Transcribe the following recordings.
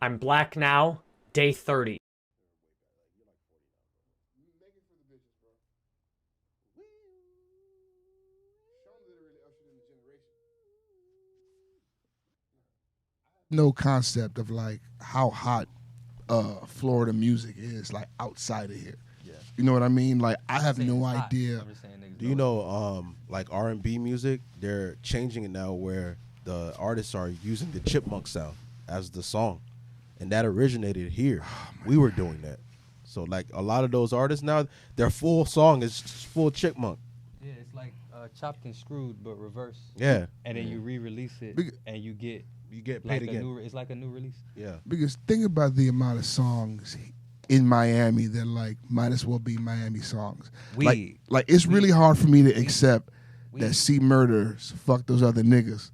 I'm black now, day 30. No concept of like how hot Florida music is like outside of here. Yeah. You know what I mean? Like I have no idea. Do you know like R&B music, they're changing it now where the artists are using the chipmunk sound as the song. And that originated here. We were doing that. So like a lot of those artists now, their full song is full chipmunk. Yeah, it's like Chopped and Screwed but reverse. Yeah. And then you re-release it and you get paid like again. it's like a new release. Yeah. Because think about the amount of songs in Miami that like might as well be Miami songs. Like it's really hard for me to accept that C Murders fuck those other niggas.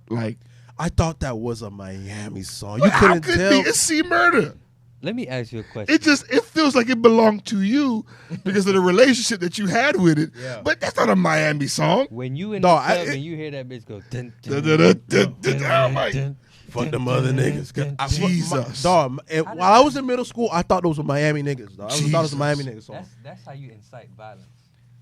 Like I thought that was a Miami song. You You couldn't could tell. be? It's C Murder. Let me ask you a question. It feels like it belonged to you because of the relationship that you had with it. Yeah. But that's not a Miami song. When you in the club and you hear that bitch go dun, dun, Oh my. Fuck them other niggas. Jesus. Dog, while I was in middle school, I thought those were Miami niggas. Dog. I thought it was a Miami nigga song. That's how you incite violence.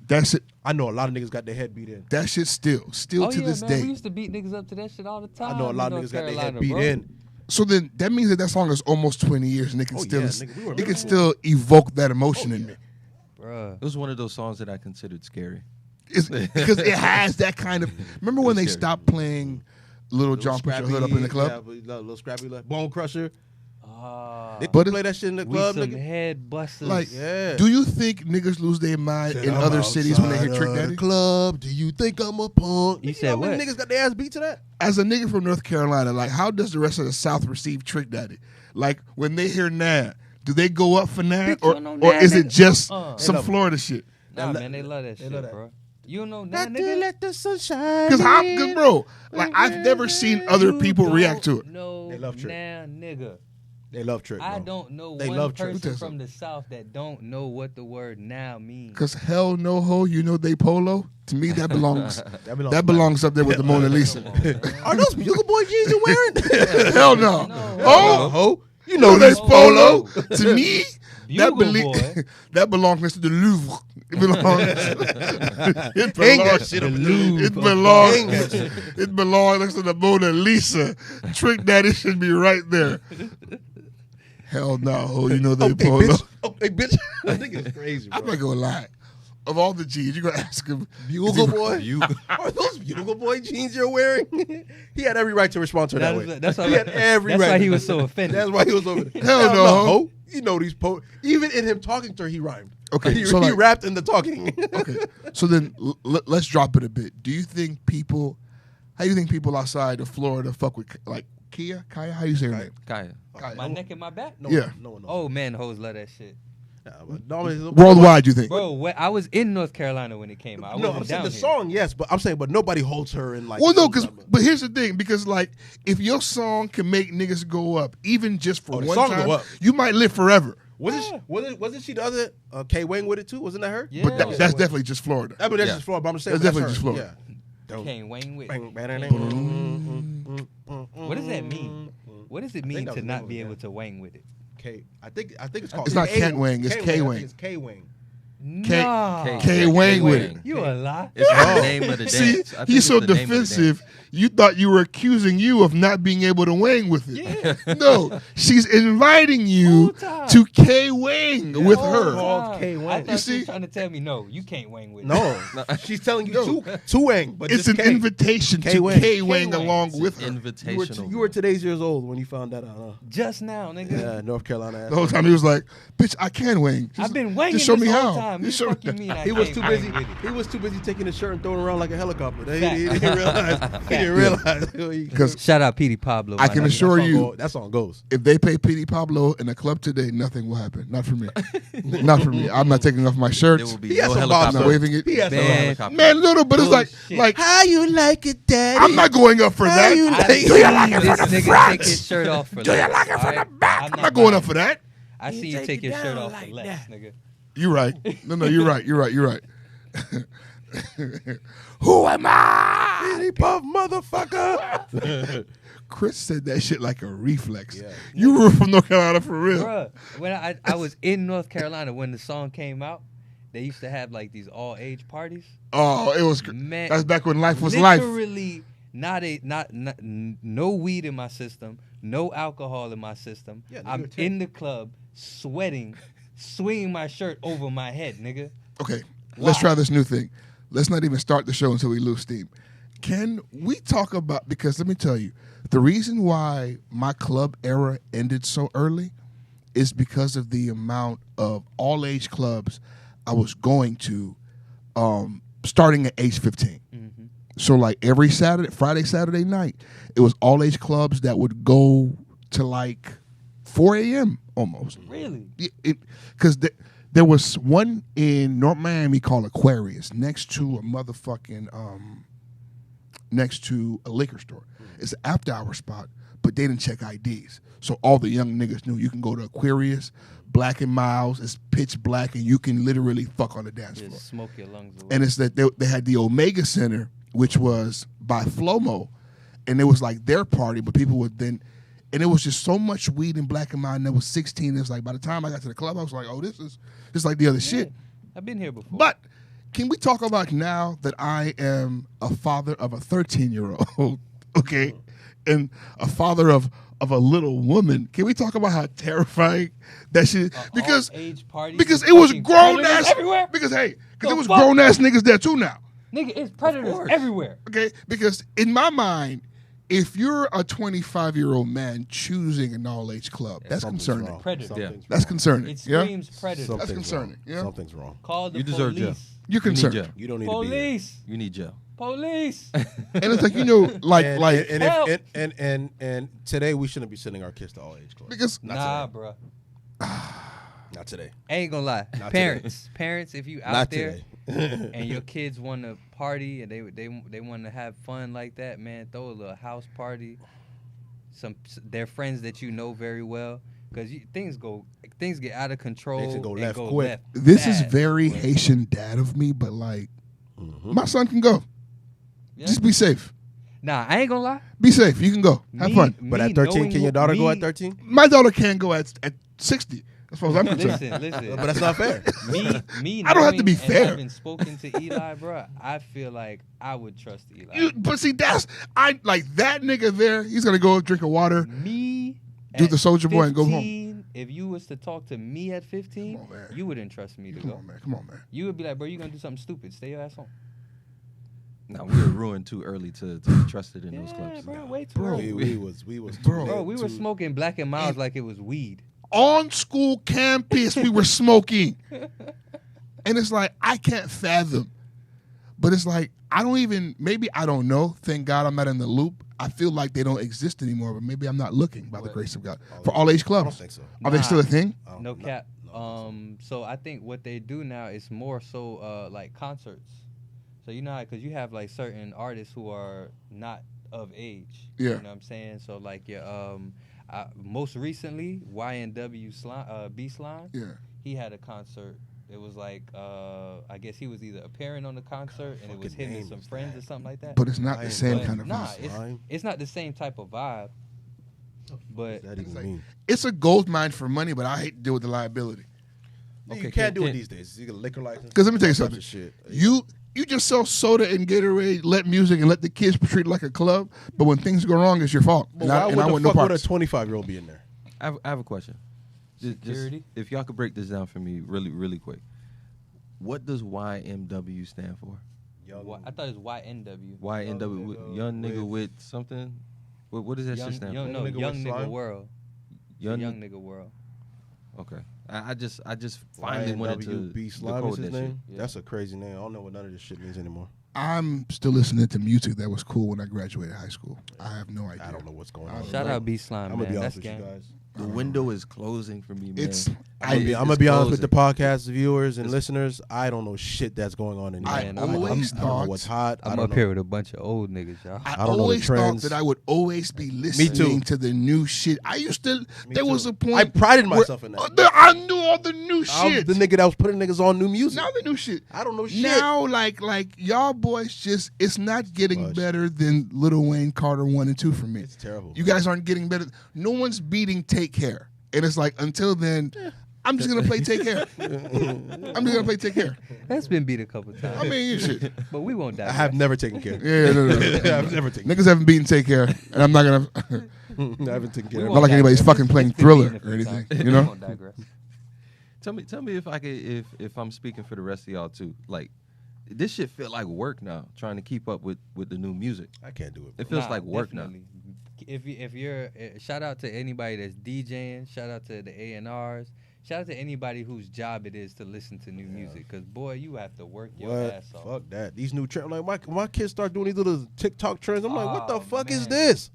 That's it. I know a lot of niggas got their head beat in. That shit still to this man, day. We used to beat niggas up to that shit all the time. I know a lot of niggas got their head beat in. So then that means that song is almost 20 years and it can nigga, it can still evoke that emotion in me. Bruh. It was one of those songs that I considered scary. It's because it has that kind of. Remember when they stopped playing Little John Put Your Hood Up in the club? Yeah, little scrappy, Bone Crusher. They But play that shit in the club, some nigga. head busters. Like, do you think niggas lose their mind in other cities when they hear Trick Daddy? Club, do you think I'm a punk? You said what? Niggas got their ass beat to that. As a nigga from North Carolina, like, how does the rest of the South receive Trick Daddy? Like, when they hear Nah, do they go up for Nah, Bitch, or you don't know or Nah, is it nigga. just some love it. Florida shit? Nah, man, they love that shit, love that. bro. You don't know that, nigga? Let the sunshine. Because bro, like I've never seen other people react to it. No, They love Trick. Nah, nigga. They love Trick. I bro. don't know They one love Trick. person from the South that don't know what the word now means. Because hell no ho, you know they polo. To me, that belongs. belongs that belongs up there with the Mona Lisa. Are those Bugle Boy jeans you're wearing? Hell no. Oh, ho. you know they polo. To me, Bugle Boy. that belongs next to the Louvre. It belongs. Hang that shit up in the Louvre. It belongs next to the Mona Lisa. Trick Daddy should be right there. Hell no, ho, you know they polo. Bitch. Okay, bitch. I think it's crazy, bro. I'm not gonna lie. Of all the G's, you're gonna ask him. Bugle Boy? Are those Bugle Boy jeans you're wearing? He had every right to respond to it that way. That's why He had every right. That's why he was so offended. That's why he was over there. Hell no, ho. You know these even in him talking to her, he rhymed. Okay, he so like, rapped in the talking. Okay, so then let's drop it a bit. Do you think people? How do you think people outside of Florida fuck with like Kaya? How you say her name? Kaya. My neck and my back? Yeah. No one knows. Oh, man, hoes love that shit. Worldwide, you think? Bro, I was in North Carolina when it came out. No, I'm saying the song, yes, but I'm saying, but nobody holds her in like. Well, no, but here's the thing, because like, if your song can make niggas go up, even just for one time, you might live forever. Wasn't she the other K Wang with it too? Wasn't that her? Yeah. But that's definitely just Florida. I mean, that's just Florida. But I'm just saying that's definitely just Florida. Yeah. Kane Wang with. What does that mean? What does it mean to not be able to wang with it? I think it's called. It's not Kent Wang. It's K Wang. It's K Wang. K Wang with it. You a lie. It's the name of the dance. See, he's so defensive. You thought you were accusing you of not being able to wang with it. Yeah. No, she's inviting you to K Wang with her. Called K Wang. I thought You she was see? trying to tell me, no, you can't wang with it. No, she's telling you to Wang, but It's an invitation to K Wang along with her. Invitational. You were today's years old when you found that out, huh? Just now, nigga. Yeah, North Carolina. The whole time he was like, "Bitch, I can wang. I've been wanging Just show this me whole how. time. Just You show me fucking mean I He was can't too wang busy. with it. He was too busy taking his shirt and throwing it around like a helicopter. He Fact. didn't realize. He didn't realize. Because Shout out Petey Pablo. I can assure you, that song goes. if they pay Petey Pablo in a club today, nothing will happen. Not for me. Not for me. I'm not taking off my shirt. There will be He has no some I'm helicopter. not waving it. He has Man. Helicopter. Man, little, but it's Bullshit. like How you like it, Daddy? I'm not going up for that. you I like see Do you like it this from the nigga front? take his shirt off for Do you less, like it from the alright? back? I'm not going up for that. I see you take your shirt off for less, nigga. You're right. No, you're right. You're right. Who am I? Petey Puff, motherfucker. Chris said that shit like a reflex. Yeah. You were from North Carolina for real. Bruh, when I was in North Carolina when the song came out, they used to have like these all age parties. Oh, it was. Man, That's back when life was life. Literally, not no weed in my system, no alcohol in my system. Yeah, I'm nigga, too. in the club, sweating, swinging my shirt over my head, nigga. Okay, let's try this new thing. Let's not even start the show until we lose steam. Can we talk about, because let me tell you, the reason why my club era ended so early is because of the amount of all-age clubs I was going to starting at age 15. Mm-hmm. So like every Friday, Saturday night, it was all-age clubs that would go to like 4 a.m. almost. Really? Because there was one in North Miami called Aquarius next to a motherfucking next to a liquor store. It's an after-hour spot, but they didn't check IDs. So all the young niggas knew you can go to Aquarius, Black and Miles, it's pitch black, and you can literally fuck on the dance floor. Just smoke your lungs away. And it's that they had the Omega Center, which was by Flomo, and it was like their party, but people would then, and it was just so much weed in Black and Mild, and there was 16. It was like, by the time I got to the club, I was like, oh, this is just like the other shit. I've been here before. But can we talk about now that I am a father of a 13-year-old, okay, and a father of a little woman? Can we talk about how terrifying that shit is? Because age party because it was grown predators ass everywhere. because it The was fuck? grown ass niggas there too now. Nigga, it's predators everywhere. Okay, because in my mind, if you're a 25-year-old man choosing an all-age club, that's Something's concerning. wrong. Predator. Something's That's wrong. concerning. It Yeah, screams predator. Something's concerning, wrong. yeah. Something's wrong. Call the You deserve police. jail. you're You need concerned, jail. You don't need to be there. Police. You need jail. Police. and it's like like and, Help. and today we shouldn't be sending our kids to all age clubs. because Nah, bro. Not today. I ain't gonna lie. Not Parents, if you out Not there today. and your kids want to party and they want to have fun like that, man, throw a little house party. Their friends that you know very well, because things get out of control. Things can go and left quick. left this is fast. very Haitian dad of me, but like Mhm. my son can go. Yeah. Just be safe. Nah, I ain't gonna lie. Be safe. You can go. Have fun. But at 13, can your daughter go at 13? My daughter can go at 60. As far as I'm concerned. Listen. But that's not fair. Me. I don't have to be knowing and fair. having spoken to Eli, bro, I feel like I would trust Eli. But see, I like that nigga there. He's gonna go drink a water. Me, Do at the Soulja Boy and go home. 15, If you was to talk to me at 15, Come on, man. you wouldn't trust me to Come go. on, man. Come on, man. You would be like, bro, you gonna do something stupid. Stay your ass home. No, we were ruined too early to be trusted in those clubs. bro, way too Bro. early. we was Bro. Bro, we were smoking Black and Miles like it was weed. On school campus, we were smoking. And it's like, I can't fathom. But it's like, maybe I don't know. Thank God I'm not in the loop. I feel like they don't exist anymore, but maybe I'm not looking by the grace of God. For all age I don't clubs. think so. Are they still a thing? No cap. So I think what they do now is more so like concerts. So you know how, because you have like certain artists who are not of age. Yeah. You know what I'm saying? So like your most recently YNW B Slime. Yeah. He had a concert. It was like I guess he was either appearing on the concert and it was fucking him and name some is friends that? or something like that. But it's not the same But kind of nah, vibe. it's not the same type of vibe. But That even like- mean? It's a gold mine for money, but I hate to deal with the liability. You Okay, can't do it can- these days. You get a liquor license. 'Cause let me tell you all types something. of shit. You just sell soda and Gatorade, let music, and let the kids treat it like a club. But when things go wrong, it's your fault. But And I why want would no the fuck would parts. a 25-year-old be in there? I have a question. Security? If y'all could break this down for me really, really quick. What does YMW stand for? I thought it was YNW. YNW, young nigga with something? What does that shit stand for? Young nigga Young with nigga slime? world. Young, Young nigga world. Okay. I just finally wanted to YNWB Slime is decode his that shit. name? Yeah. That's a crazy name. I don't know what none of this shit means anymore. I'm still listening to music that was cool when I graduated high school. I have no idea. I don't know what's going on. Shout out B Slime, I'm gonna man. be That's honest with you gang. guys. The window is closing for me, man. It's I'm gonna be honest with the podcast viewers and listeners. I don't know shit that's going on anymore. I Man, always I don't know what's hot. I'm up here with a bunch of old niggas, y'all. I don't know the always thought trends. that I would always be listening to the new shit. I used to. There was a point. I prided where- myself in that. I knew all the new I'm shit. the nigga that was putting niggas on new music. Now the new shit. I don't know shit. Now, like y'all boys, just it's not getting Fudge. better than Lil Wayne, Carter 1 and 2 for me. It's terrible. You guys aren't getting better. No one's beating Take Care, and it's like until then, I'm just gonna play Take Care. I'm just gonna play Take Care. That's been beat a couple times. I mean, shit. But we won't die. I have never taken care. Yeah, no. I've never taken Niggas haven't beaten Take Care, and I'm not gonna. I haven't taken care. We of Not like anybody's digress. fucking playing It's been beaten Thriller a few or anything, times. you know? We won't digress. Tell me if I could, if I'm speaking for the rest of y'all too. Like, this shit feel like work now. Trying to keep up with the new music. I can't do it. It feels Nah, like work definitely. If you're shout out to anybody that's DJing, shout out to the A&Rs, shout out to anybody whose job it is to listen to new music. Cause boy, you have to work your What? ass off. Fuck that. These new trends. Like my kids start doing these little TikTok trends. I'm like, what the Oh, fuck is man. this?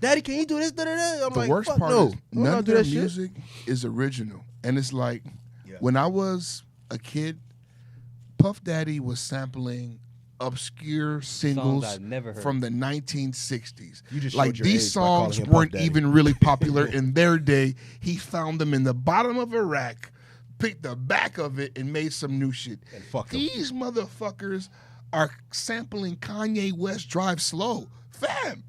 Daddy, can you do this? Da-da-da. I'm The like, worst fuck part no. is I'm none not of do their that shit. music is original, and it's like Yeah. when I was a kid, Puff Daddy was sampling obscure singles I've never heard. from the 1960s. You just Like showed your these age by calling songs him Puff weren't Daddy. even really popular in their day. He found them in the bottom of a rack, picked the back of it, and made some new shit. And fuck 'em. These motherfuckers are sampling Kanye West Drive Slow. Fam,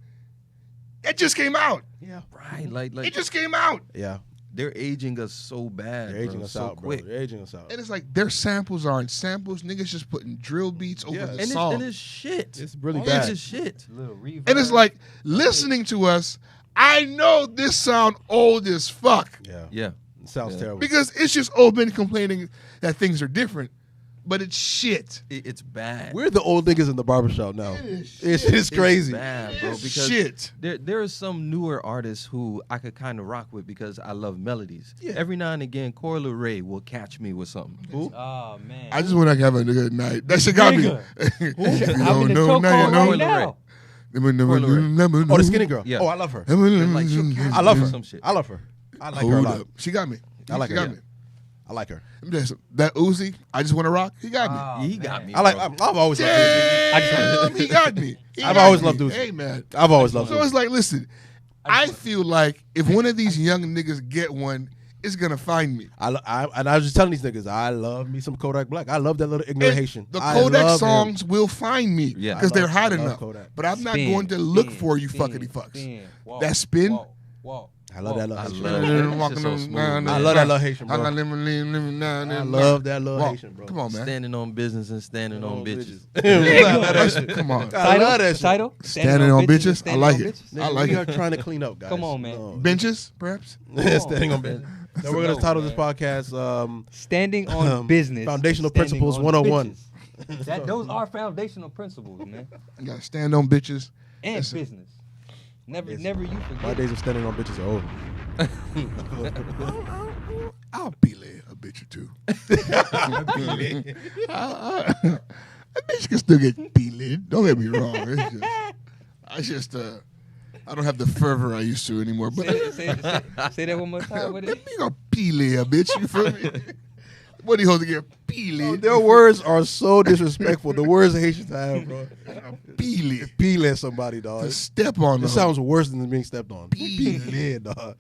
it just came out. Yeah. Right, like It just came out. Yeah. they're aging us so bad. They're aging bro, us so out, quick. bro. They're aging us out. And it's like their samples aren't samples. Niggas just putting drill beats over Yeah. the And song. it's shit. It's really It's bad. just shit. Little reverb. And it's like listening to us, I know this sound old as fuck Yeah. Yeah. It sounds Yeah. terrible. because it's just old men complaining that things are different, but it's shit. It's bad. We're the old niggas in the barbershop now. It's crazy. It's bad, bro. It's Because shit. there are some newer artists who I could kind of rock with because I love melodies. Yeah. Every now and again, Corey Ray will catch me with something. Who? Oh man. I just want to have a good night. That shit got me. Nigga. If you I'm in don't the know, chokehold now you know. right now. Oh, the skinny girl. Yeah. Oh, I love her. Like, she'll catch I love me her. with some shit. I love her. I like her a Hold lot. up. She got me. I like she her, got yeah. me. I like her. That Uzi, I just want to rock. He got me. Oh, He got man. me. I like. bro. I've always loved Uzi. Damn, he got me. He I've got always me. loved Uzi. Hey man. I've always loved So it's Uzi. like, listen, I feel like if one of these young niggas get one, it's gonna find me. And I was just telling these niggas, I love me some Kodak Black. I love that little ignorant And Haitian. the I Kodak love him. songs will find me Yeah. because they're hot I love enough. Kodak. But I'm not Spin, going to look spin, for you spin, fuckity fucks. spin, walk, That spin? walk, walk, I love that little I Haitian. love bro. that. That Walking shit's so on smooth, down man. I love that little Haitian, I bro. got I love that little Walk. Haitian, bro. Come on, man. Standing on business and standing on bitches. I love that shit. Come on. I love that shit. Title? Standing on bitches? I like it. bitches? I like we it. are trying to clean up, guys. Come on, man. No. Benches, perhaps? Standing on business. So we're gonna No, title man. this podcast Standing on business. Foundational Standing Principles on 101. bitches. Those are foundational principles, man. You gotta stand on bitches. And Listen. business. Never you My forget. days of standing on bitches are over. I'll peel a bitch or two. A bitch can still get peeled. Don't get me wrong. I don't have the fervor I used to anymore. But Say that one more time. What you it? gonna peel a bitch? You feel me? What do you hold to get peeled? Their words are so disrespectful. The words Haitians have, bro. Peeled. Peeling somebody, dog. To step on This them. sounds worse than being stepped on. Peeling. Peeling, dog.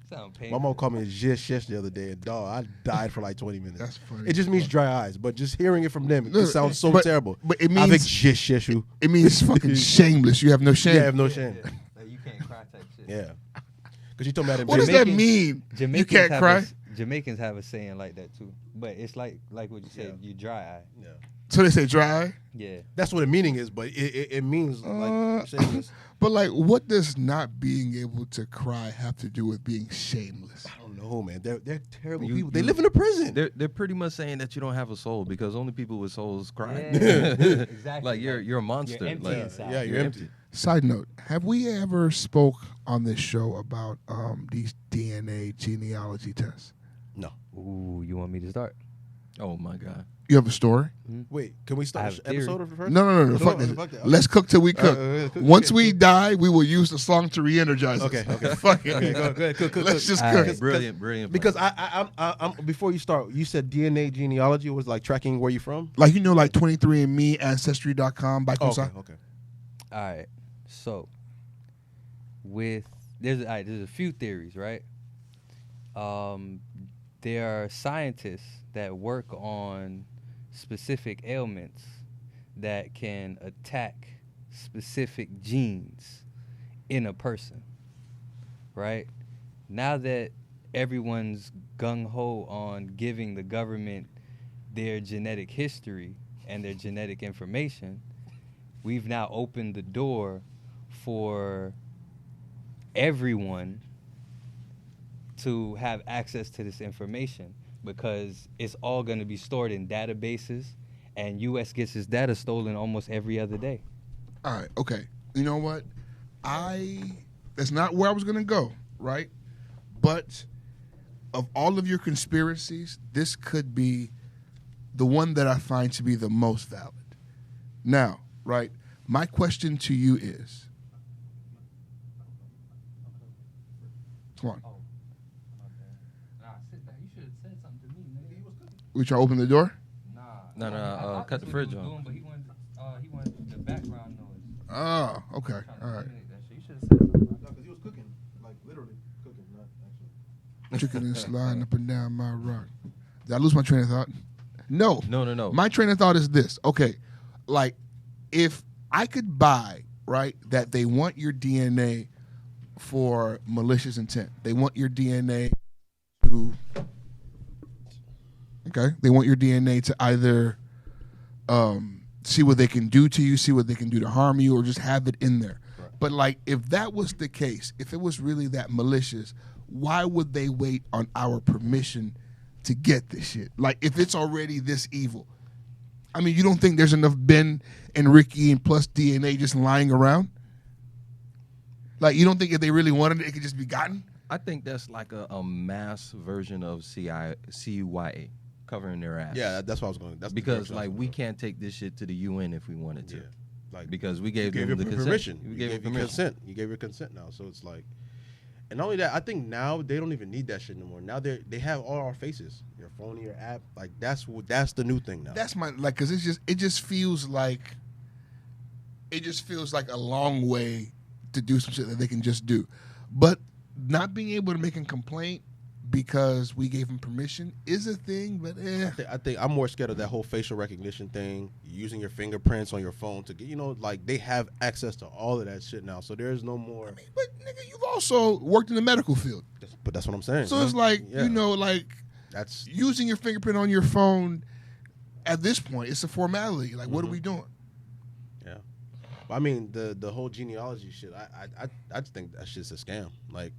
Sound My painful. mom called me a shish the other day, and dog, I died for like 20 minutes. That's funny. It just means dry eyes, but just hearing it from them, No, it sounds so but- terrible. but it Avec means- shish you. It means fucking shameless. You have no shame. Yeah, I have no shame. Like you can't cry type shit. Yeah. Because you told me I didn't What does that mean? Jamaicans You can't have cry? Jamaicans have a saying like that too, but it's like what you said. You dry eye. Yeah. So they say dry. Yeah. That's what the meaning is, but it means like shameless. But like, what does not being able to cry have to do with being shameless? I don't know, man. They're terrible You- people. They you- live in a prison. They're pretty much saying that you don't have a soul because only people with souls cry. Exactly. Like you're a monster. You're empty like, inside. Yeah, you're empty. Side note: have we ever spoke on this show about these DNA genealogy tests? No. Ooh, you want me to start? Oh my god. You have a story? Wait, can we I start have the episode of the first? No. Fuck that. Let's cook till we cook. Once we die, we will use the song to re-energize us. Okay. Fuck it. Okay, go ahead. Cook. Let's just All cook. right. Brilliant. Because I'm before you start, you said DNA genealogy was like tracking where you from. Like, like 23andMe, Ancestry.com, by Oh, Kosa. okay. All right. So, there's a few theories, right? There are scientists that work on specific ailments that can attack specific genes in a person, right? Now that everyone's gung-ho on giving the government their genetic history and their genetic information, we've now opened the door for everyone to have access to this information, because it's all going to be stored in databases, and U.S. gets its data stolen almost every other day. All right, okay. You know what? That's not where I was going to go, right? But of all of your conspiracies, this could be the one that I find to be the most valid. Now, right, my question to you is, come on. You should have said something to me, nigga. He was cooking. We try to open the door? Nah. Cut the fridge on. Doing, but he wanted the background noise. Oh, okay. Trying to All right. eliminate that shit. You should have said something. No, because he was cooking, like literally cooking, not actually. Chicken and sliding up and down my rock. Did I lose my train of thought? No. No. My train of thought is this. Okay, like, if I could buy, right, that they want your DNA for malicious intent. They want your DNA to, they want your DNA to either see what they can do to you, see what they can do to harm you, or just have it in there. Right. But, like, if that was the case, if it was really that malicious, why would they wait on our permission to get this shit? Like, if it's already this evil. I mean, you don't think there's enough Ben and Ricky and plus DNA just lying around? Like, you don't think if they really wanted it, it could just be gotten? I think that's like a mass version of CYA covering their ass. Yeah, that's what I was going. That's because like we can't take this shit to the UN if we wanted to. Yeah. Like because we gave them you the permission. consent. You gave your consent. You gave your consent now. So it's like, and not only that, I think now they don't even need that shit anymore. Now they have all our faces, your phone, your app. Like that's the new thing now. That's my because it just feels like a long way to do some shit that they can just do, but not being able to make a complaint because we gave them permission is a thing. But I think I'm more scared of that whole facial recognition thing, using your fingerprints on your phone to get, like they have access to all of that shit now. So there's no more. I mean, but nigga, you've also worked in the medical field. But that's what I'm saying. So it's like, yeah. like that's using your fingerprint on your phone at this point, it's a formality. Like, what are we doing? Yeah. I mean, the whole genealogy shit, I just think that shit's a scam. Like,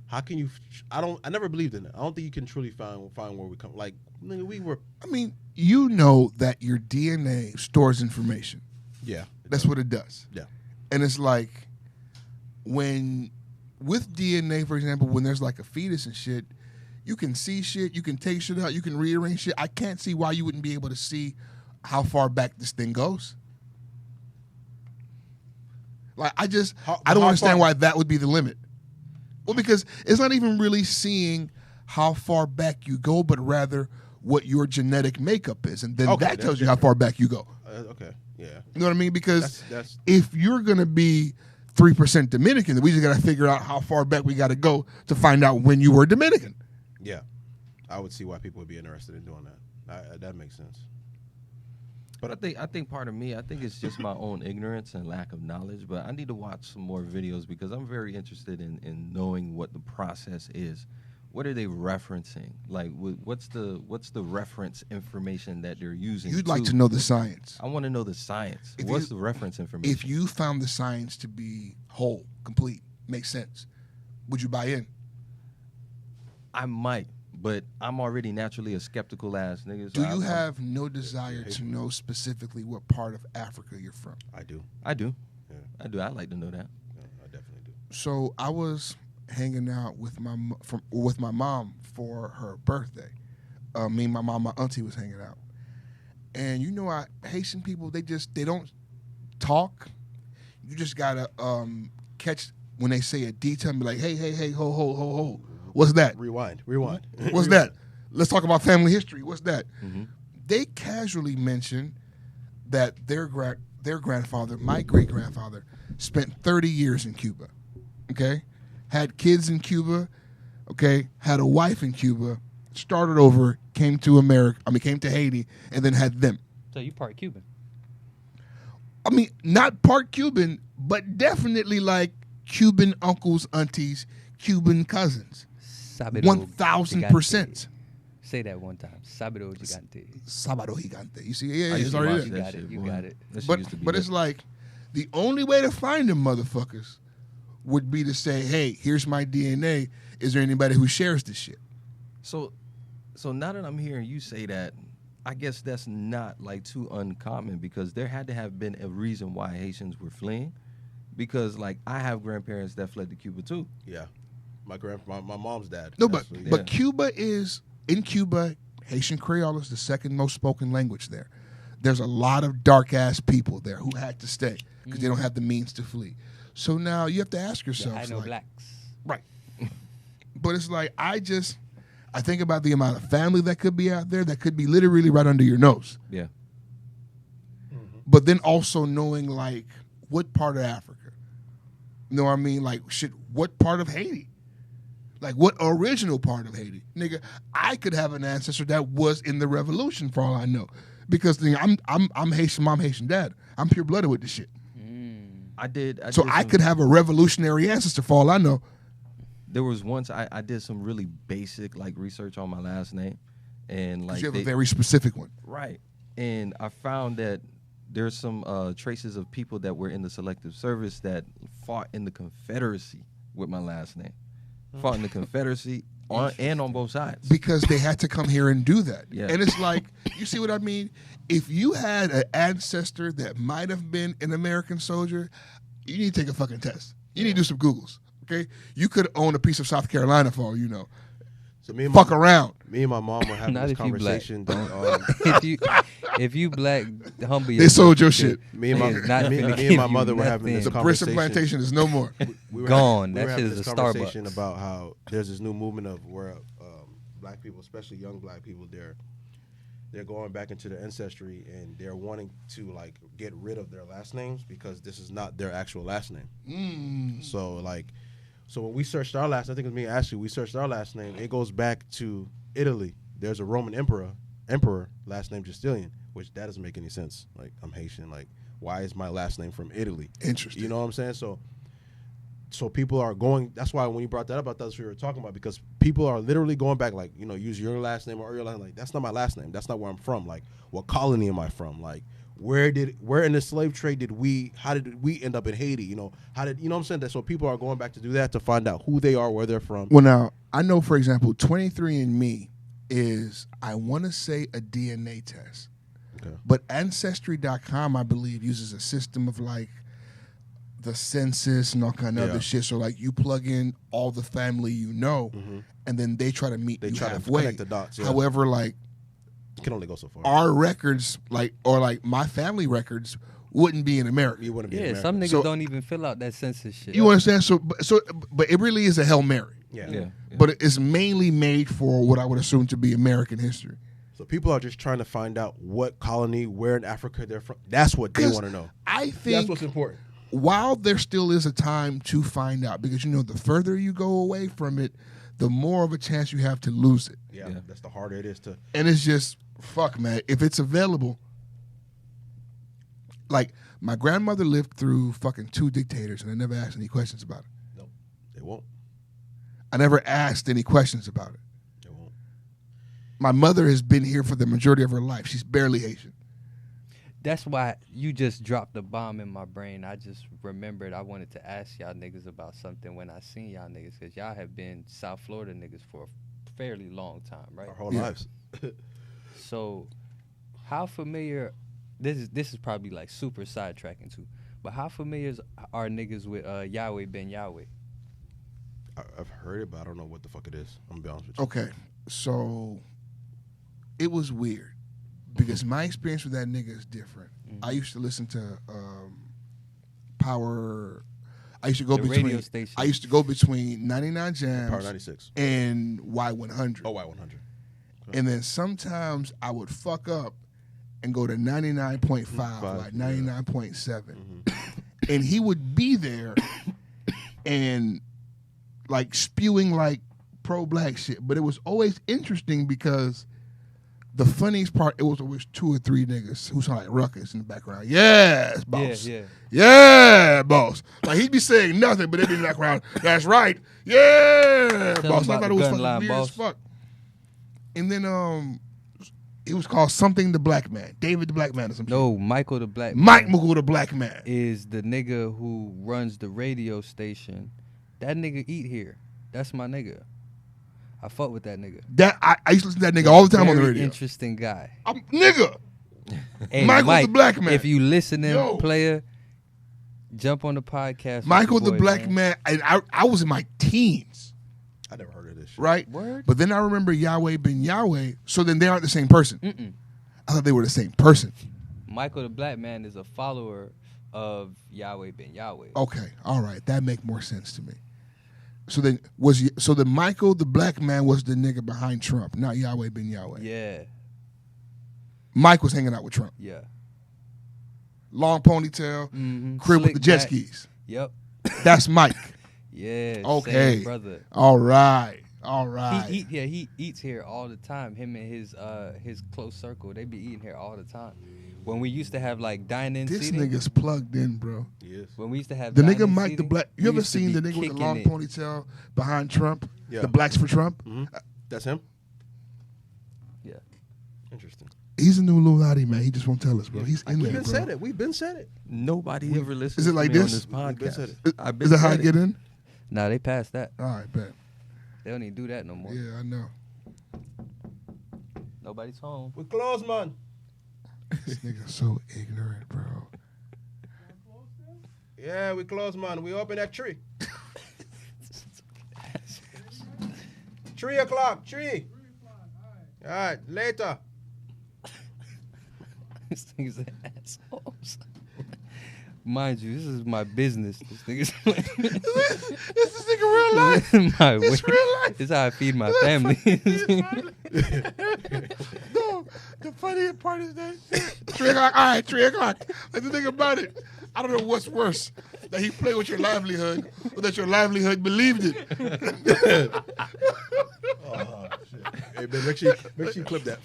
how can you? I never believed in it. I don't think you can truly find where we come. Like, we were. I mean, you know that your DNA stores information. Yeah, that's what it does. Yeah, and it's like when with DNA, for example, when there's like a fetus and shit, you can see shit, you can take shit out, you can rearrange shit. I can't see why you wouldn't be able to see how far back this thing goes. Like, I don't understand why that would be the limit. Well, because it's not even really seeing how far back you go, but rather what your genetic makeup is. And then that tells you how far back you go. Okay, yeah. You know what I mean? Because that's if you're going to be 3% Dominican, then we just got to figure out how far back we got to go to find out when you were Dominican. Yeah. I would see why people would be interested in doing that. That makes sense. But I think part of me, I think it's just my own ignorance and lack of knowledge. But I need to watch some more videos because I'm very interested in knowing what the process is. What are they referencing? Like, what's the reference information that they're using? You'd like to know the science. I want to know the science. What's the reference information? If you found the science to be whole, complete, makes sense, would you buy in? I might. But I'm already naturally a skeptical ass nigga. So do you have no desire to know specifically what part of Africa you're from? I do. Yeah. I do. I'd like to know that. Yeah, I definitely do. So I was hanging out with my mom for her birthday. Me and my mom, my auntie was hanging out, And you know, Haitian people, they don't talk. You just gotta catch when they say a detail and be like, hey, ho. What's that? Rewind. What's that? Let's talk about family history. What's that? Mm-hmm. They casually mention that their grandfather, my great-grandfather, spent 30 years in Cuba, okay? Had kids in Cuba, okay? Had a wife in Cuba, started over, came to Haiti, and then had them. So you part Cuban? I mean, not part Cuban, but definitely like Cuban uncles, aunties, Cuban cousins. 1,000%. Say that one time. Sábado gigante. Sábado gigante. You see, yeah, it's already there. You got it. But it's like the only way to find them motherfuckers would be to say, hey, here's my DNA. Is there anybody who shares this shit? So now that I'm hearing you say that, I guess that's not like too uncommon because there had to have been a reason why Haitians were fleeing. Because like I have grandparents that fled to Cuba too. Yeah, my mom's dad. No, but Cuba is in Cuba. Haitian Creole is the second most spoken language there. There's a lot of dark ass people there who had to stay because they don't have the means to flee. So now you have to ask yourself, I know blacks, right? But it's like I think about the amount of family that could be out there that could be literally right under your nose. Yeah. Mm-hmm. But then also knowing like what part of Africa, you know what I mean? Like shit, what part of Haiti? Like what original part of Haiti? Nigga, I could have an ancestor that was in the revolution for all I know. Because I'm Haitian mom, Haitian dad. I'm pure blooded with this shit. I could have a revolutionary ancestor for all I know. There was once I did some really basic like research on my last name, and like you have a very specific one, right? And I found that there's some traces of people that were in the Selective Service that fought in the Confederacy with my last name, fought in the Confederacy and on both sides because they had to come here and do that. Yeah. And it's like, you see what I mean? If you had an ancestor that might have been an American soldier, you need to take a fucking test. You need to do some Googles. Okay, you could own a piece of South Carolina for all you know. So me and around. Me and my mom were having Not this if you conversation. if you black, humble yourself. They sold your shit. Me and my mother were having this The conversation. Brisson plantation is no more. We were Gone. we were That having shit is this a conversation Starbucks. about how there's this new movement of where black people, especially young black people, they're going back into their ancestry and they're wanting to like get rid of their last names because this is not their actual last name. So when we searched our last, I think it was me and Ashley, we searched our last name. It goes back to Italy. There's a Roman emperor, last name Justinian, which that doesn't make any sense. Like I'm Haitian. Like why is my last name from Italy? Interesting. You know what I'm saying? So people are going. That's why when you brought that up, I thought that's what we were talking about because people are literally going back. Like use your last name or your last name. Like that's not my last name. That's not where I'm from. Like what colony am I from? Like where in the slave trade how did we end up in Haiti? How did what I'm saying? That so people are going back to do that to find out who they are, where they're from. Well, now I know, for example, 23andMe is, I want to say, a DNA test, but Ancestry.com, I believe, uses a system of like the census and all kind of other shit. So like you plug in all the family and then they try to meet you halfway. To connect the dots. Yeah. However, like you can only go so far. Our records, like my family records, wouldn't be in America. You wouldn't be in America. Some niggas don't even fill out that census shit. You understand? But it really is a Hail Mary. Yeah. But it's mainly made for what I would assume to be American history. So people are just trying to find out what colony, where in Africa they're from. That's what they want to know. I think that's what's important. While there still is a time to find out, because the further you go away from it, the more of a chance you have to lose it. Yeah. That's the harder it is to. And it's just fuck, man. If it's available, like my grandmother lived through fucking 2 dictators, and I never asked any questions about it. No, they won't. I never asked any questions about it. They won't. My mother has been here for the majority of her life. She's barely Haitian. That's why you just dropped a bomb in my brain. I just remembered I wanted to ask y'all niggas about something when I seen y'all niggas, because y'all have been South Florida niggas for a fairly long time, right? Our whole lives. So, how familiar? This is probably like super sidetracking too. But how familiar are niggas with Yahweh Ben Yahweh? I've heard it, but I don't know what the fuck it is. I'm gonna be honest with you. Okay, so it was weird because my experience with that nigga is different. I used to listen to Power. I used to go The radio between. station. I used to go between 99 Jams Power 96. and Y100. Oh, Y100. And then sometimes I would fuck up and go to 99.5, like 99.7. And he would be there and like spewing like pro-black shit. But it was always interesting because the funniest part, it was always 2 or 3 niggas who sound like ruckus in the background. Yes, boss. Yeah, boss. Like he'd be saying nothing, but they'd be in the background. That's right. Yeah, Tell boss. him I about thought the it was gun fucking line, weird boss. as fuck. And then it was called Something the Black Man. David the Black Man or something. No, Michael the Black Mike Man McCool the Black Man. is the nigga who runs the radio station. That nigga eat here. That's my nigga. I fuck with that nigga. That I used to listen to that nigga all the time on the Very radio. interesting guy. Nigga. Hey, Michael Mike, the Black Man. If you listening, Yo. player, jump on the podcast. with Michael your the boy, Black Man. And I was in my teens, I never heard of this shit. right? Word? But then I remember Yahweh Ben Yahweh. So then they aren't the same person. I thought they were the same person. Michael the Black Man is a follower of Yahweh Ben Yahweh. Okay, all right, that make more sense to me. So then the Michael the Black Man was the nigga behind Trump, not Yahweh Ben Yahweh. Yeah, Mike was hanging out with Trump. yeah. Long ponytail, crib with Slick the jet back. skis. Yep. That's Mike. Yeah. Okay. Same brother. All right. All right. He eats here all the time. Him and his close circle, they be eating here all the time. When we used to have like dine-in This seating, nigga's plugged in, bro. Yes. when we used to have The dine-in nigga Mike the seating, Black. we You ever used to seen the be nigga with the kicking long it. ponytail behind Trump? Yeah. The Blacks for Trump? That's him? Yeah. Interesting. He's a new Illuminati, man. He just won't tell us, bro. He's in We've there, been bro. said it. We've been said it. Nobody ever listens is it to like me this? on this said podcast. it. I've been Is that how I said get it. in? Nah, they passed that. All right, bet. They don't even do that no more. Yeah, I know. Nobody's home. We close, man. This nigga's so ignorant, bro. Yeah, we close, man. We open at 3. 3 o'clock. 3. All right, later. This nigga's an asshole. Mind you, this is my business. This nigga's This nigga real life. my It's way. real life. This is how I feed my family. No, the funniest part is that 3 o'clock. All right, 3 o'clock. Like the thing about it, I don't know what's worse, that he played with your livelihood or that your livelihood believed it. Hey, man, make sure you clip that.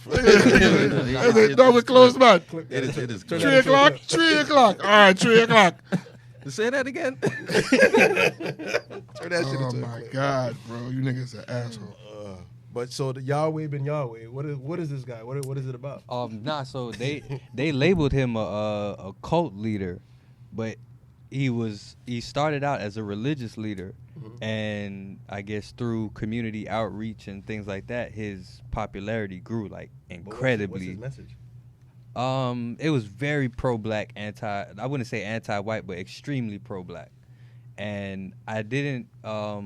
No, we closed mouth. It is 3 o'clock. 3 o'clock. All right, 3 o'clock. Say that again. Turn that shit Oh into a my clip. God, bro, you niggas an asshole. But so the Yahweh Ben Yahweh, what is this guy? What is it about? Nah, so they labeled him a cult leader, but he started out as a religious leader, and I guess through community outreach and things like that, his popularity grew like incredibly. What's his message? It was very pro-black, I wouldn't say anti-white, but extremely pro-black. And I didn't. I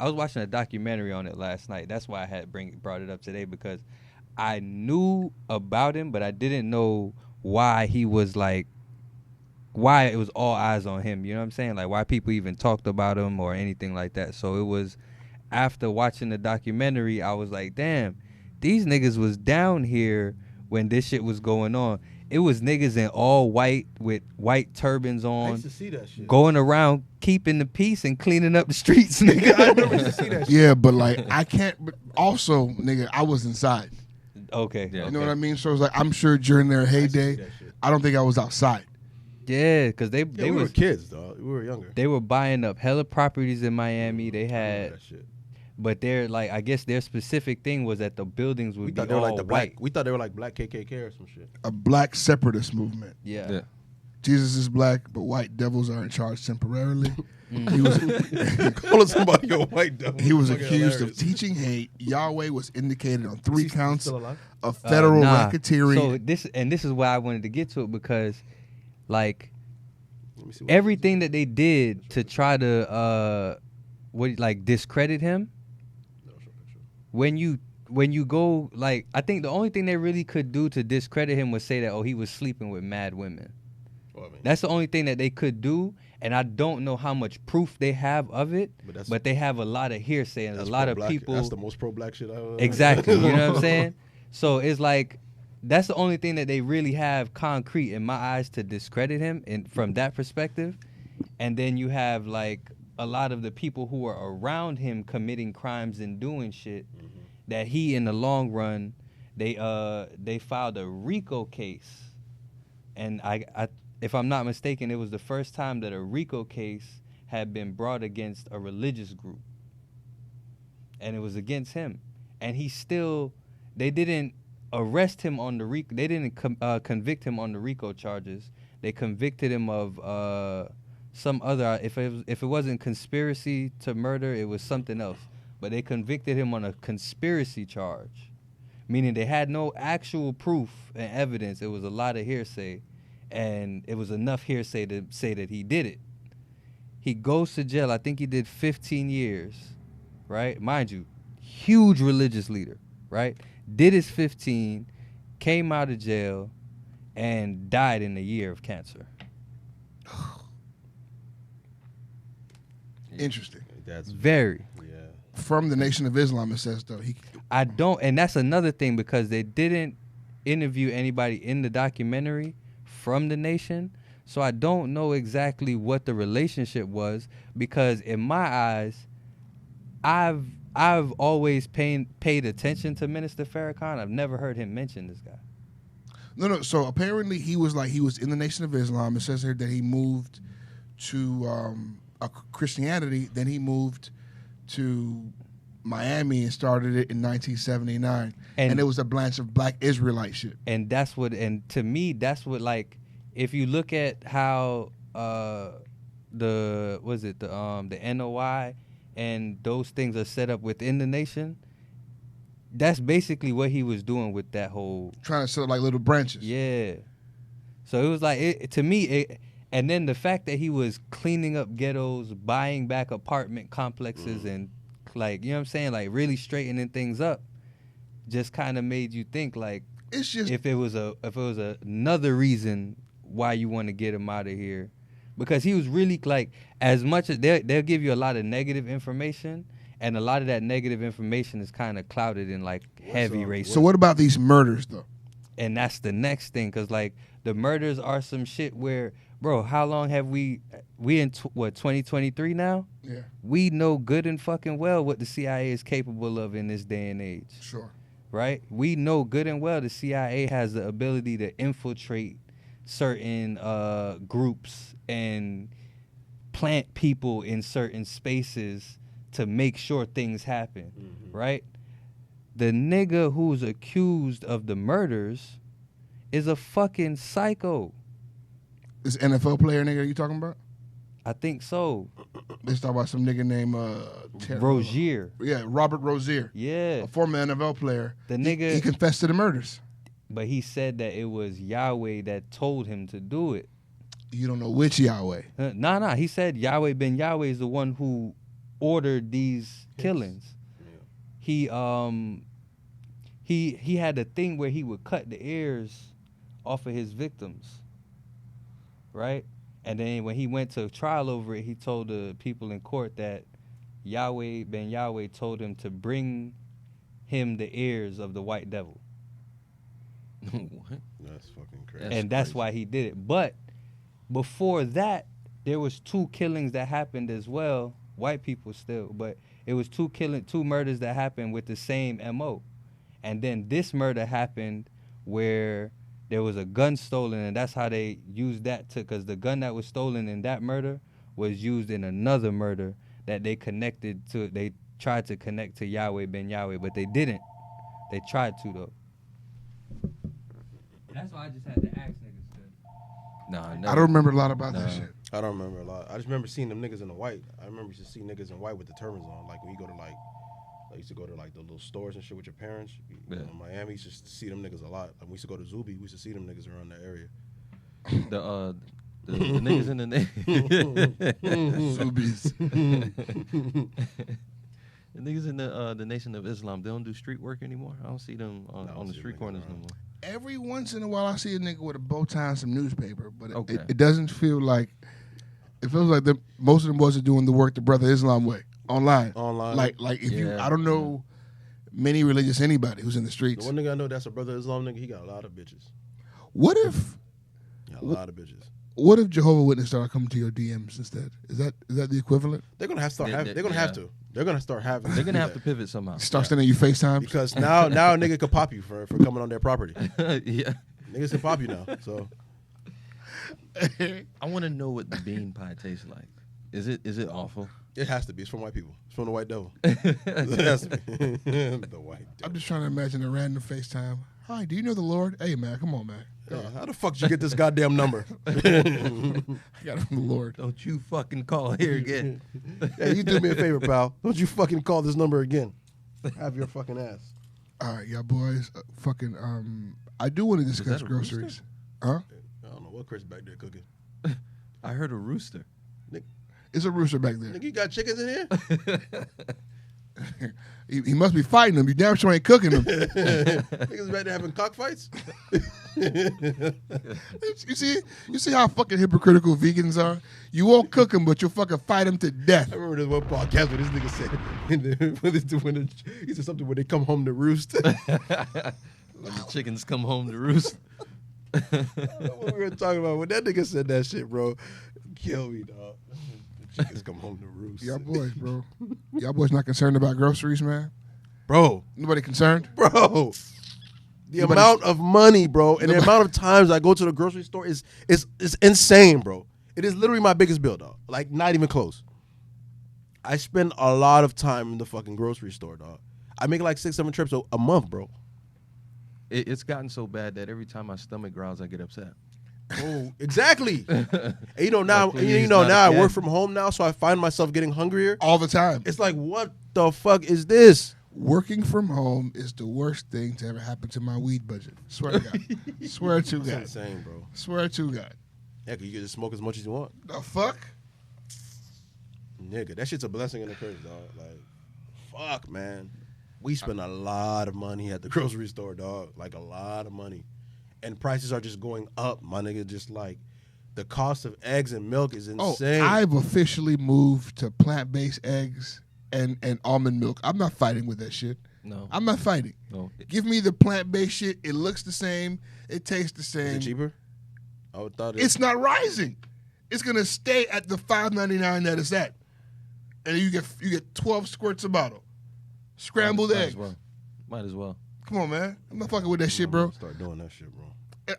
was watching a documentary on it last night. That's why I had brought it up today, because I knew about him, but I didn't know why he was like, why it was all eyes on him. You know what I'm saying? Like why people even talked about him or anything like that. So it was after watching the documentary, I was like, damn, these niggas was down here when this shit was going on. It was niggas in all white with white turbans I on, used to see that shit. going around keeping the peace and cleaning up the streets, nigga. I remember to see that shit. Yeah, but like I can't. But also, nigga, I was inside. Okay. Yeah. You know what I mean? So it's like I'm sure during their heyday, that shit. I don't think I was outside. Yeah, because they Yeah, we were was kids, dog. We were younger. they were buying up hella properties in Miami. They I remember had, that shit. but their like I guess their specific thing was that the buildings would We be thought they were all like the white. black. We thought they were like black KKK or some shit. A black separatist movement. Yeah. Yeah. Jesus is black, but white devils are in charge temporarily. He was Calling somebody a white devil. he was Fucking accused hilarious. of teaching hate. Yahweh was indicated on 3 Is he counts still alive? of federal Nah. racketeering. So this is why I wanted to get to it, because like Let me see what everything that they did to try to discredit him, when you when you go, like, I think the only thing they really could do to discredit him was say that, oh, he was sleeping with mad women. Well, I mean, That's the only thing that they could do, and I don't know how much proof they have of it, but they have a lot of hearsay and a lot of people. That's the most pro-black shit I've ever heard. Exactly, you know what I'm saying? So it's like, that's the only thing that they really have concrete in my eyes to discredit him from that perspective. And then you have, like, a lot of the people who are around him committing crimes and doing shit that he, in the long run, they filed a RICO case. And I if I'm not mistaken, it was the first time that a RICO case had been brought against a religious group. And it was against him. And they didn't arrest him on the RICO, they didn't convict him on the RICO charges. They convicted him of some other, if it wasn't conspiracy to murder, it was something else. But they convicted him on a conspiracy charge, meaning they had no actual proof and evidence. It was a lot of hearsay, and it was enough hearsay to say that he did it. He goes to jail. I think he did 15 years, right? Mind you, huge religious leader, right? Did his 15, came out of jail, and died in a year of cancer. Interesting. That's Very. yeah. From the Nation of Islam, it says though. I don't, and that's another thing, because they didn't interview anybody in the documentary from the Nation, so I don't know exactly what the relationship was, because in my eyes, I've always paid attention to Minister Farrakhan. I've never heard him mention this guy. No. So apparently he was in the Nation of Islam. It says here that he moved to Christianity. Then he moved to Miami and started it in 1979. And it was a branch of Black Israelite shit. And that's what, and to me, that's what, like, if you look at how the NOI and those things are set up within the Nation, that's basically what he was doing with that whole, trying to set up like little branches. yeah. So it was like, to me, and then the fact that he was cleaning up ghettos, buying back apartment complexes, and, like, you know what I'm saying, like, really straightening things up, just kind of made you think, like, It's just if it was another reason why you want to get him out of here, because he was really, like, as much as they'll give you a lot of negative information, and a lot of that negative information is kind of clouded in, like, heavy racism. So what about these murders though? And that's the next thing, because, like, the murders are some shit where, bro, how long have we in 2023 now? Yeah, We know good and fucking well what the CIA is capable of in this day and age. sure. Right? We know good and well the CIA has the ability to infiltrate certain groups and plant people in certain spaces to make sure things happen, right? The nigga who's accused of the murders is a fucking psycho. This NFL player nigga you talking about? I think so. Let's talk about some nigga named Rozier. Yeah, Robert Rozier, Yeah. a former NFL player. The nigga, He confessed to the murders. but he said that it was Yahweh that told him to do it. You don't know which Yahweh. Nah. He said Yahweh ben Yahweh is the one who ordered these killings. He had a thing where he would cut the ears off of his victims, right? And then when he went to trial over it, he told the people in court that Yahweh ben Yahweh told him to bring him the ears of the white devil. What? That's fucking crazy. And that's why he did it. But before that, there was 2 killings that happened as well. White people still, but it was 2 murders that happened with the same MO. And then this murder happened where there was a gun stolen, and that's how they used that because the gun that was stolen in that murder was used in another murder that they connected to. They tried to connect to Yahweh ben Yahweh, but they didn't. They tried to though. That's why I just had to ask niggas. Nah, I don't remember a lot about that Nah. shit. I don't remember a lot. I just remember seeing them niggas in the white. I remember used to see niggas in white with the turbans on. Like when you go to like, I used to go to like the little stores and shit with your parents. You know, in Miami, you used to see them niggas a lot. Like, we used to go to Zuby. We used to see them niggas around that area. The niggas in the The niggas in the Nation of Islam, they don't do street work anymore. I don't see them on the street corners no more. Every once in a while, I see a nigga with a bow tie and some newspaper, but Okay. it doesn't feel like. It feels like most of them boys are doing the work the Brother Islam way online. Like if you, I don't know many religious anybody who's in the streets. The one nigga I know that's a Brother Islam nigga, he got a lot of bitches. What if? He got a lot of bitches. What if Jehovah Witness started coming to your DMs instead? Is that the equivalent? They're gonna have to start having. They're gonna have to. They're gonna start having. They're gonna have to pivot somehow. Start sending you FaceTime because now a nigga could pop you for coming on their property. Yeah, niggas can pop you now. So I want to know what the bean pie tastes like. Is it awful? It has to be. It's from white people. It's from the white devil. It has to be. The white devil. I'm just trying to imagine a random FaceTime. Hi, do you know the Lord? Hey man, come on, man. How the fuck did you get this goddamn number? I got it from the Lord. Don't you fucking call here again. Hey, you do me a favor, pal. Don't you fucking call this number again. Have your fucking ass. All right, y'all boys. I do want to discuss that a groceries. rooster? Huh? I don't know what Chris back there cooking. I heard a rooster. It's a rooster back there. Nigga, you got chickens in here? He must be fighting them. You damn sure ain't cooking them. Niggas back there having cockfights? You see how fucking hypocritical vegans are? You won't cook them, but you'll fucking fight them to death. I remember this one podcast where this nigga said, he said something where they come home to roost. When the chickens come home to roost. I don't know what we were talking about. When that nigga said that shit, bro, kill me, dog. The chickens come home to roost. Y'all boys, bro. Y'all boys not concerned about groceries, man? Bro. Nobody concerned? Bro. The amount of money, bro, and the amount of times I go to the grocery store is insane, bro. It is literally my biggest bill, dog. Like, not even close. I spend a lot of time in the fucking grocery store, dog. I make like 6-7 trips a month, bro. It's gotten so bad that every time my stomach growls, I get upset. Oh, exactly. And you know now, Please, now I again. work from home now, so I find myself getting hungrier All the time. It's like, what the fuck is this? Working from home is the worst thing to ever happen to my weed budget. Swear to God. Swear to That's God. insane, bro. Swear to God. Yeah, 'cause you can just smoke as much as you want, The fuck? nigga. That shit's a blessing and a curse, dog. Like, fuck, man. We spend a lot of money at the grocery store, dog. Like, a lot of money. And prices are just going up, my nigga. Just like the cost of eggs and milk is insane. Oh, I've officially moved to plant-based eggs and almond milk. I'm not fighting with that shit. No. I'm not fighting. No. Give me the plant-based shit. It looks the same. It tastes the Is same. it cheaper? I would thought It's not rising. It's gonna stay at the $5.99 that it's at, and you get 12 squirts a bottle. Scrambled Might eggs. as well. Might as well. Come on, man. I'm not fucking with that shit, bro. Start doing that shit, bro.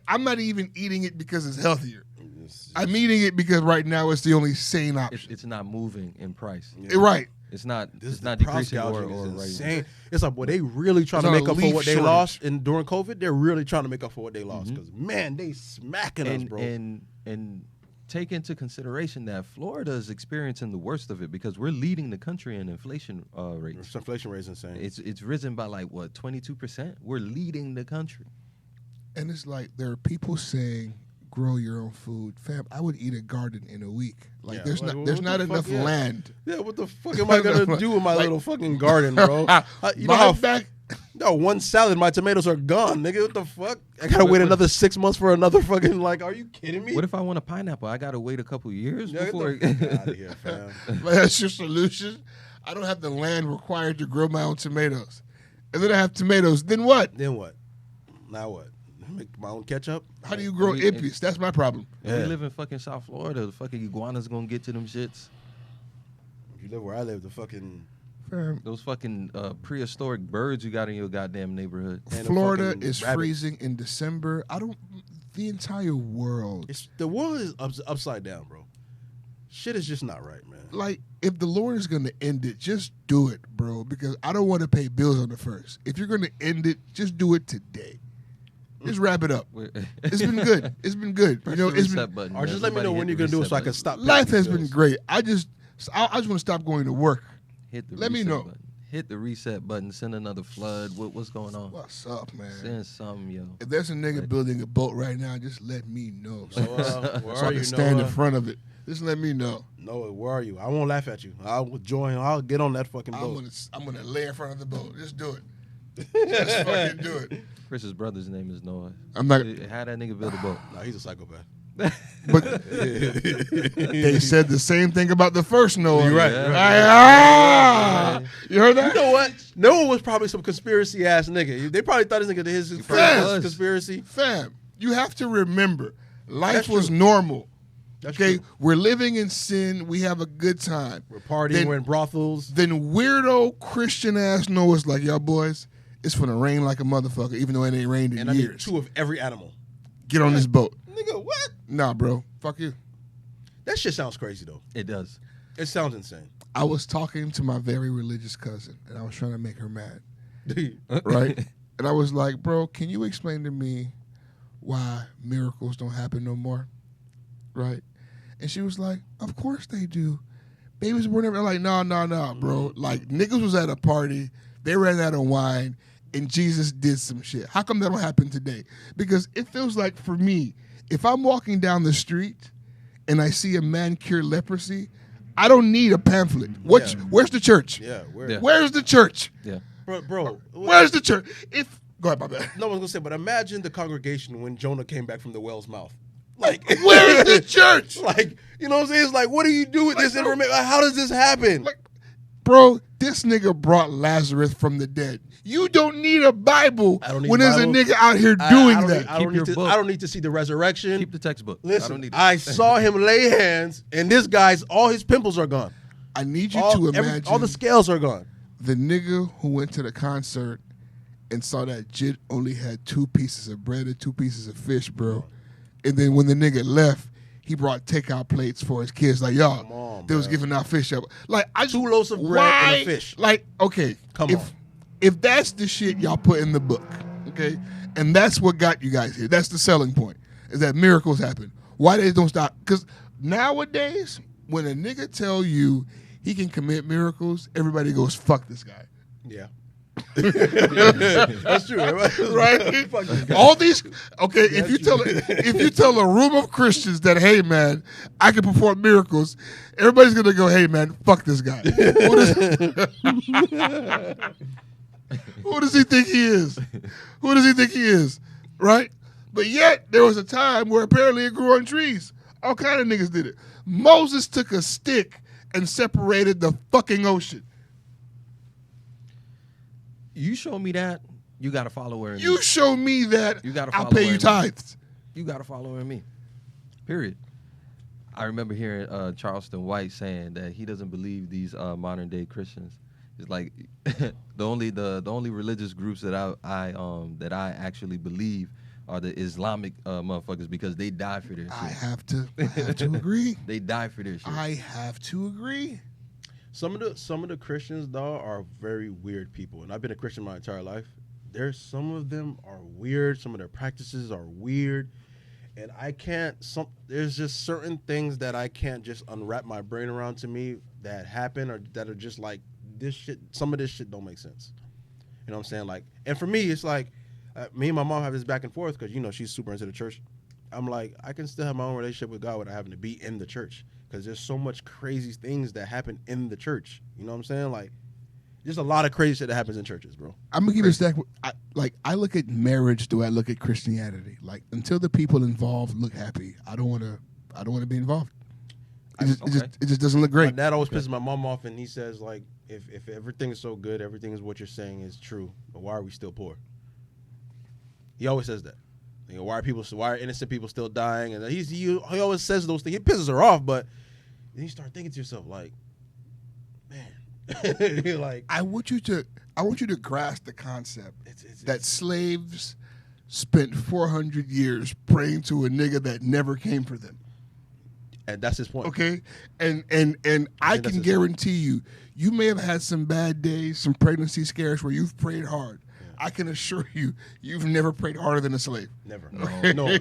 I'm not even eating it because it's healthier. I'm eating it because right now it's the only sane option. It's not moving in price. Right. It's not. This It's not the price decreasing or gouging is rising. insane. It's like, boy, they really trying to There's make a up for leaf what they shortage. lost during COVID. They're really trying to make up for what they lost because man, they smacking us, bro. And take into consideration that Florida is experiencing the worst of it because we're leading the country in inflation rates. Inflation rate is insane. It's risen by like what 22%. We're leading the country. And it's like there are people saying, "Grow your own food, fam." I would eat a garden in a week. Like Yeah, there's like, not what not the enough fuck, yeah. land. Yeah, what the fuck am I gonna do with my Like- little fucking garden, bro? You know My how back. no one salad, my tomatoes are gone, nigga. What the fuck? I gotta wait another 6 months for another fucking like. Are you kidding me? What if I want a pineapple? I gotta wait a couple years Yeah, before. get the fuck out of here, fam. But that's your solution. I don't have the land required to grow my own tomatoes. And then I have tomatoes. Then what? Then what? Now what? Make my own ketchup? How do you grow We- ippies? That's my problem. If we live in fucking South Florida, the fucking iguanas gonna get to them shits. If you live where I live, the fucking Fam, Those fucking prehistoric birds you got in your goddamn neighborhood. And a Florida fucking is rabbit. freezing in December. The entire world. the world is upside down, bro. Shit is just not right, man. Like, if the Lord is going to end it, just do it, bro, because I don't want to pay bills on the first. If you're going to end it, just do it today. Just wrap it up. It's been good. It's been good. You know, it's been, button, Or man. just let me know Somebody when hit you're the gonna do it so I reset can button. stop. life paying has these been bills. great. I just want to stop going to work. Hit the Let me reset know. button. hit the reset button. Send another flood. What's going on? What's up, man? Send something, yo. If there's a nigga building a boat right now, just let me know. So, where So I are can you, stand in Noah? front of it. Just let me know. Noah, where are you? I won't laugh at you. I'll join. I'll get on that fucking boat. I'm gonna lay in front of the boat. Just do it. Just fucking do it. Chris's brother's name is Noah. I'm not. How that nigga build a boat? Nah, he's a psychopath. But they said the same thing about the first Noah. You're right. Yeah. You heard that? You know what? Noah was probably some conspiracy ass nigga. They probably thought this nigga did his was. conspiracy. Fam, you have to remember, life That's was true. normal. That's Okay, true. we're living in sin. We have a good time. We're partying. Then- We're in brothels. Then weirdo Christian ass Noah's like, y'all boys, it's gonna rain like a motherfucker, even though it ain't rained in And I need years. 2 of every animal. Get on this boat. Nigga, what? Nah, bro. Fuck you. That shit sounds crazy though. It does. It sounds insane. I was talking to my very religious cousin, and I was trying to make her mad. Right? And I was like, bro, can you explain to me why miracles don't happen no more? Right? And she was like, of course they do. Babies were never like, no, bro. Like, niggas was at a party, they ran out of wine, and Jesus did some shit. How come that don't happen today? Because it feels like, for me, if I'm walking down the street and I see a man cure leprosy, I don't need a pamphlet. Where's the church? Yeah, Yeah. Where's the church? Yeah. bro. Where's the church? Go ahead, my bad. No one's gonna say, but imagine the congregation when Jonah came back from the whale's mouth. Like, Where's the church? Like, you know what I'm saying? It's like, what do you do with this information? Like, how does this happen? Like, bro, this nigga brought Lazarus from the dead. You don't need a Bible I don't need when a there's a Bible. nigga out here I doing don't that. Need, I don't Keep need your to. book. I don't need to see the resurrection. Keep the textbook. I Listen, don't need it. I saw him lay hands, and this guy's all his pimples are gone. I need you to imagine all the scales are gone. the nigga who went to the concert and saw that Jit only had 2 pieces of bread and 2 pieces of fish, bro. And then when the nigga left, he brought takeout plates for his kids. Like, y'all, Come on, they was bro. giving out fish up. Like, 2 loaves of bread and a fish. Like, okay, Come on. If that's the shit y'all put in the book, okay, and that's what got you guys here, that's the selling point, is that miracles happen. Why they don't stop? Because nowadays, when a nigga tell you he can commit miracles, everybody goes, fuck this guy. Yeah. That's true. Right? Fuck this guy. All these if you tell a room of Christians that, hey man, I can perform miracles, everybody's gonna go, hey man, fuck this guy. Who does he think he is? Who does he think he is? Right? But yet there was a time where apparently it grew on trees. All kind of niggas did it. Moses took a stick and separated the fucking ocean. You show me that, you got to follow her. You show me that, You gotta I'll follow pay her. you tithes. You got to follow her and me. Period. I remember hearing Charleston White saying that he doesn't believe these modern day Christians. It's like the only religious groups that I actually believe are the Islamic motherfuckers because they die for their shit. I have to agree. They die for their shit. I have to agree. Some of the Christians though are very weird people, and I've been a Christian my entire life. Some of them are weird. Some of their practices are weird, and there's just certain things that I can't just unwrap my brain around to me that happen or that are just like this shit. Some of this shit don't make sense. You know what I'm saying? Like, and for me, it's like me and my mom have this back and forth because she's super into the church. I'm like, I can still have my own relationship with God without having to be in the church. Because there's so much crazy things that happen in the church. You know what I'm saying? Like, there's a lot of crazy shit that happens in churches, bro. I'm gonna give you a stack. I look at marriage the way I look at Christianity. Like, until the people involved look happy, I don't want to be involved. It just doesn't look My great. dad always pisses my mom off, and he says, like, if everything is so good, everything is what you're saying is true, but why are we still poor? He always says that. Why are innocent people still dying? And he always says those things. He pisses her off, but then you start thinking to yourself, like, man, you're like, I want you to grasp the concept it's that slaves spent 400 years praying to a nigga that never came for them. and that's his point. Okay, and I that's can his guarantee you may have had some bad days, some pregnancy scares where you've prayed hard. Yeah. I can assure you, you've never prayed harder than a slave. Never. No.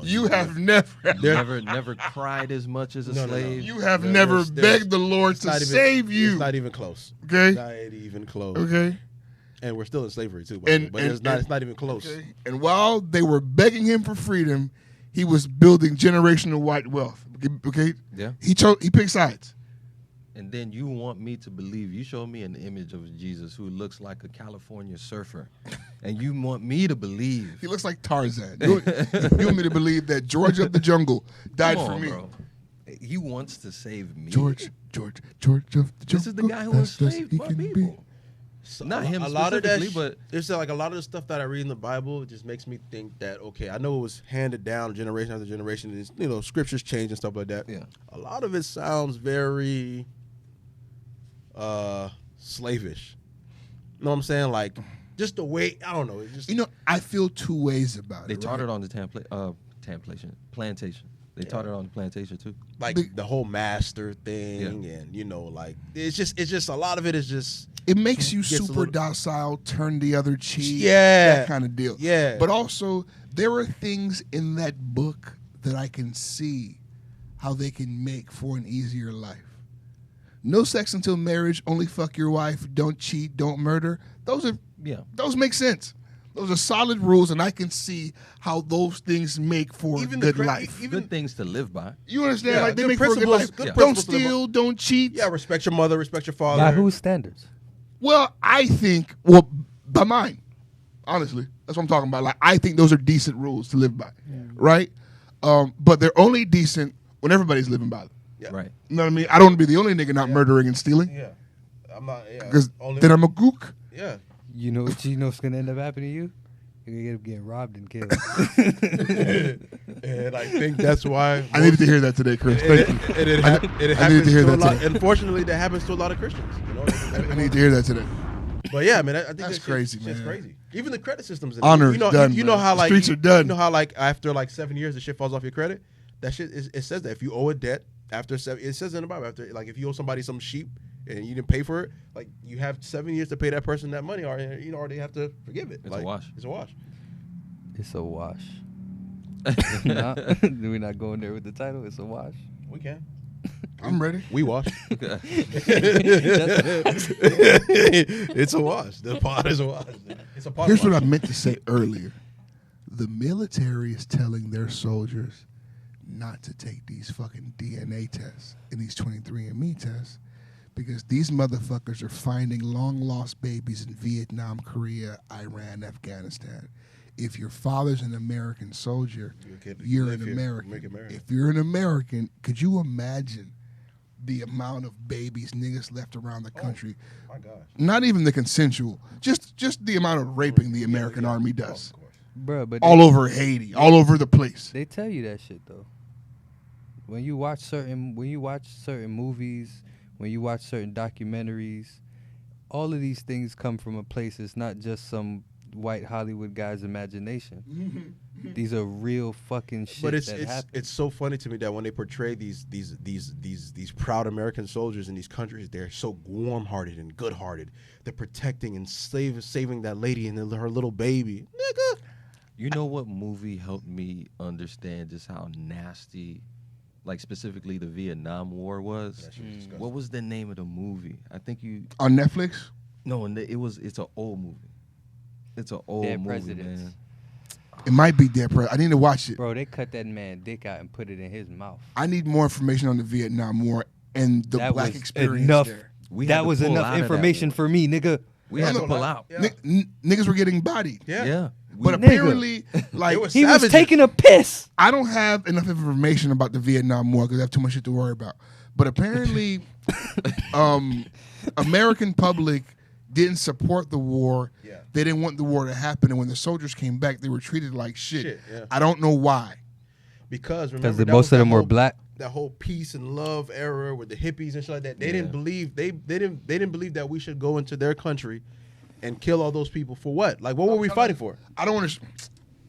You have never cried as much as a slave. You have never begged the Lord to save you. It's not even close. Okay. Not even close. Okay. And we're still in slavery too, but it's not even close. Okay. And while they were begging him for freedom, he was building generational white wealth. Okay. Yeah. He picked sides. And then you want me to believe, you showed me an image of Jesus who looks like a California surfer. And you want me to believe. He looks like Tarzan. You want me to believe that George of the Jungle died Come for on, me. bro. He wants to save me. George of the Jungle. This is the guy who enslaved my people. So Not him a lot of that, specifically, but there's like a lot of the stuff that I read in the Bible. It just makes me think that okay, I know it was handed down generation after generation. And, scriptures change and stuff like that. Yeah. A lot of it sounds very slavish. You know what I'm saying? Like just the way I don't know. It just I feel two ways about they it. taught it on the plantation. They taught it on the plantation too. like the whole master thing, and like it's just a lot of it is just. It makes you Gets a super little- docile, turn the other cheek, Yeah. that kind of deal. Yeah. But also, there are things in that book that I can see how they can make for an easier life. No sex until marriage, only fuck your wife, don't cheat, don't murder. Those make sense. Those are solid rules, and I can see how those things make for a good life. Good things to live by. You understand? Yeah, Like they good make for a good principles- life. good Don't principles to live steal, don't cheat. Yeah, respect your mother, respect your father. By whose standards? Well, I think, by mine, honestly. That's what I'm talking about. Like, I think those are decent rules to live by, right? But they're only decent when everybody's living by them. Yeah. Right. You know what I mean? I don't want to be the only nigga not murdering and stealing, Yeah, I'm not. Yeah, because only, then I'm a gook. yeah. You know what's gonna end up happening to you? You're gonna end up getting robbed and killed. And I think that's why I needed to hear that today, Chris. Thank you. it I happens needed to hear to a that lot. today. Unfortunately, that happens to a lot of Christians. I need to hear that today. But yeah, man, I think That's that crazy, shit's man. crazy. Even the credit systems. Honor's done, You know man. how like Streets are done. You know how like after like 7 years, the shit falls off your credit. That shit it says that if you owe a debt after 7, it says in the Bible after like if you owe somebody some sheep and you didn't pay for it, like you have 7 years to pay that person that money, or or they have to forgive it. It's like, a wash. It's a wash. It's a wash. Nah, we're not going there with the title. It's a wash. We can. I'm ready. We wash. It's a wash. The pot is a wash. It's a pot. Here's wash. what I meant to say earlier. The military is telling their soldiers not to take these fucking DNA tests and these 23andMe tests because these motherfuckers are finding long-lost babies in Vietnam, Korea, Iran, Afghanistan. If your father's an American soldier, you're an American. If you're an American, could you imagine the amount of babies niggas left around the country? My gosh. Not even the consensual, just the amount of raping the American Army does. Of course. Bruh, but All over Haiti, all over the place. they tell you that shit though. When you watch certain movies, when you watch certain documentaries, all of these things come from a place. It's not just some white Hollywood guy's imagination. These are real fucking shit But that happen. it's so funny to me that when they portray these proud American soldiers in these countries, they're so warm-hearted and good-hearted. They're protecting and saving that lady and her little baby. Nigga. You know what movie helped me understand just how nasty, like specifically the Vietnam War was? What was the name of the movie? I think you. On Netflix? No, and it's an old movie. It's an old Dead movie, Presidents. man. It might be Dead President. I need to watch it. Bro, they cut that man dick out and put it in his mouth. I need more information on the Vietnam War and the That black was experience enough. there. We had That to was pull enough out of that information war. for me, nigga. We had to no, pull no. out. Yeah. Niggas were getting bodied. Yeah. But Nigga. apparently, like, was He was Savages. taking a piss. I don't have enough information about the Vietnam War because I have too much shit to worry about. But apparently, American public didn't support the war. Yeah. They didn't want the war to happen. And when the soldiers came back, they were treated like shit. Yeah. I don't know why. Because remember, Because that most was of that them were whole- black. That whole peace and love era with the hippies and shit like that. They Yeah. didn't believe they didn't believe that we should go into their country and kill all those people for what? Like what were we fighting for? I don't want to.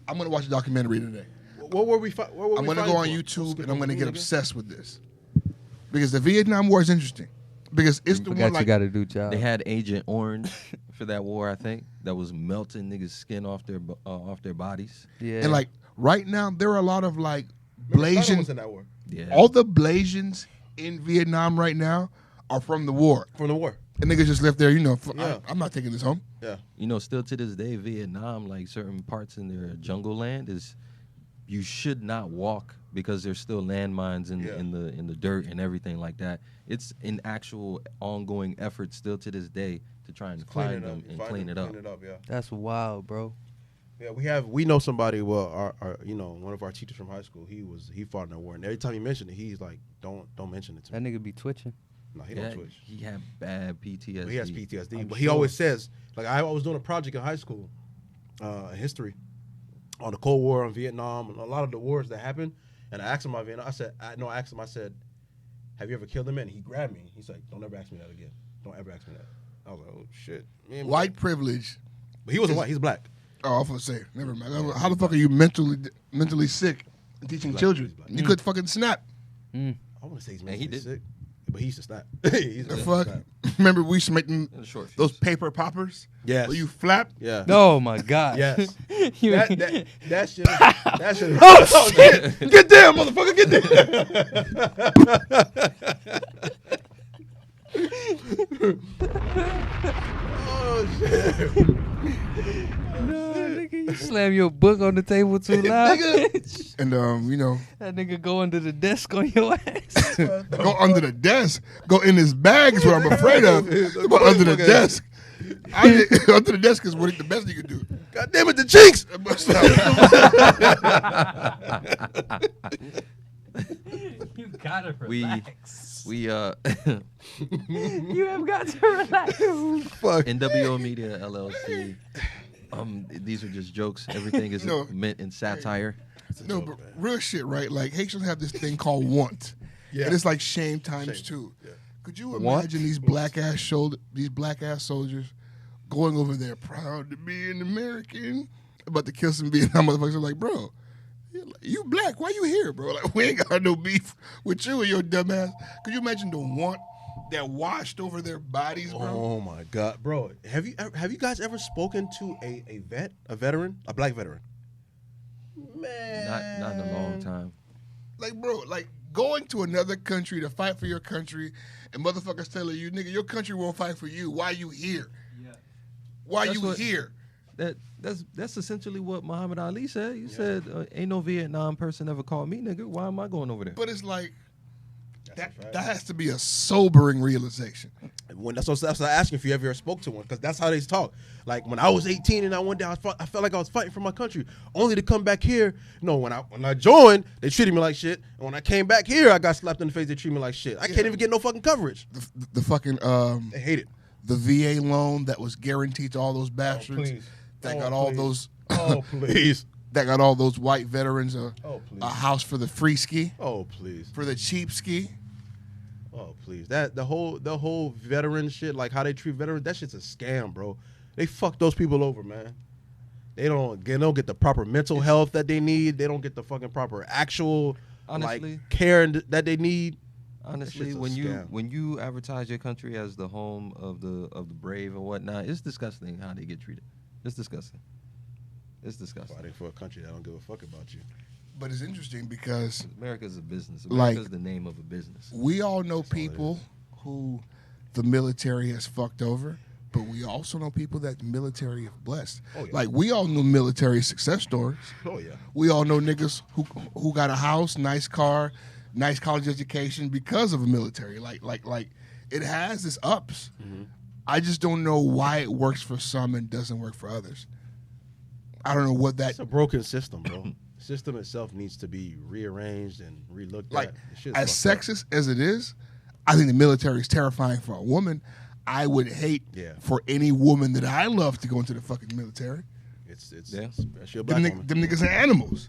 I'm going to watch a documentary today. What were we fighting? I'm going to go on YouTube and I'm going to get obsessed with this. Because the Vietnam War is interesting. because it's the Forgot one you like got to do job. They had Agent Orange for that war, I think, that was melting niggas' skin off their bodies. yeah. and like right now there are a lot of like Remember, Saddam was Blasians. in that war. Yeah. All the Blasians in Vietnam right now are from the war, From the war. and niggas just left there. Yeah. I'm not taking this home. Yeah. You know, still to this day, Vietnam, like certain parts in their jungle land, is you should not walk because there's still landmines in the dirt and everything like that. It's an actual ongoing effort still to this day to try and find them and clean it up. Clean it up, yeah. That's wild, bro. Yeah, we know somebody. Well, our one of our teachers from high school. He fought in the war, and every time he mentioned it, he's like, don't mention it to That me. nigga be twitching. No, he Yeah, don't switch. he had bad PTSD. But he has PTSD. I'm But he sure. always says, like I was doing a project in high school, history, on the Cold War, on Vietnam, and a lot of the wars that happened. And I asked him about Vietnam. I said, I said, have you ever killed a man? He grabbed me. He's like, don't ever ask me that again. Don't ever ask me that. I was like, oh shit. Man, White privilege. but he wasn't white. He's black. Oh, I was gonna say, never mind. How the fuck are you mentally sick and teaching He's black. children? He's black. You could fucking snap. I want to say he's And he mentally did. sick, but he used to snap. He's The a fuck? snap. Remember we used to make them, In a short those fuse. paper poppers? Yes. Where you flap? Yeah. Oh my god. Yes. You- that shit. That shit. Oh shit! Get there, motherfucker! Get there! Oh shit! No, nigga, you slam your book on the table too loud. And That nigga go under the desk on your ass. go under the desk. Go in his bag is what I'm afraid of. Go under the desk. Under the desk is what the best you could do. God damn it, the cheeks! You gotta We relax. You have got to relax. Fuck. NWO Media LLC. These are just jokes. Everything is No. meant in satire. No, but real shit, right? Like Haitians have this thing called want. Yeah. And it's like shame times Shame. two. Yeah. Could you Want? imagine these black ass soldiers going over there proud to be an American, about to kill some Vietnam motherfuckers? Like, bro, you black, why you here, bro? Like, we ain't got no beef with you and your dumb ass. Could you imagine the want that washed over their bodies, bro? Oh my god, bro! Have you guys ever spoken to a veteran, a black veteran? Man, Not in a long time. Like, bro, like going to another country to fight for your country, and motherfuckers telling you, nigga, your country won't fight for you. Why you here? Yeah. Why That's you what- here? That's essentially what Muhammad Ali said. He said, "Ain't no Vietnam person ever called me nigga. Why am I going over there?" But it's like That's a fact. that has to be a sobering realization. That's what I asked you if you ever spoke to one, because that's how they talk. Like when I was 18 and I went down, I felt like I was fighting for my country, only to come back here. No, when I joined, they treated me like shit, and when I came back here, I got slapped in the face. They treated me like shit. I can't even get no fucking coverage. The fucking They hate it. the VA loan that was guaranteed to all those bastards please. that Oh, got all please. those Oh please. that got all those white veterans Oh please. a house for the free ski, Oh please. for the cheap ski. Oh please. That the whole veteran shit, like how they treat veterans, that shit's a scam, bro. They fuck those people over, man. They don't get the proper mental health that they need. They don't get the fucking proper actual Honestly. like care that they need. Honestly, shit's a when scam. you advertise your country as the home of the brave and whatnot, it's disgusting how they get treated. It's disgusting. It's disgusting. Fighting for a country that don't give a fuck about you. But it's interesting because America's a business. Like- America's the name of a business. we all know all it people who the military has fucked over, but we also know people that the military have blessed. Oh, yeah. Like we all know military success stories. Oh yeah. We all know niggas who got a house, nice car, nice college education because of a military. Like it has its ups. Mm-hmm. I just don't know why it works for some and doesn't work for others. I don't know what that It's a broken system, bro. The system itself needs to be rearranged and relooked like. at. The shit's As fucked up. sexist as it is, I think the military is terrifying for a woman. I would hate Yeah. for any woman that I love to go into the fucking military. It's Yeah. especially a black woman. Them niggas are animals.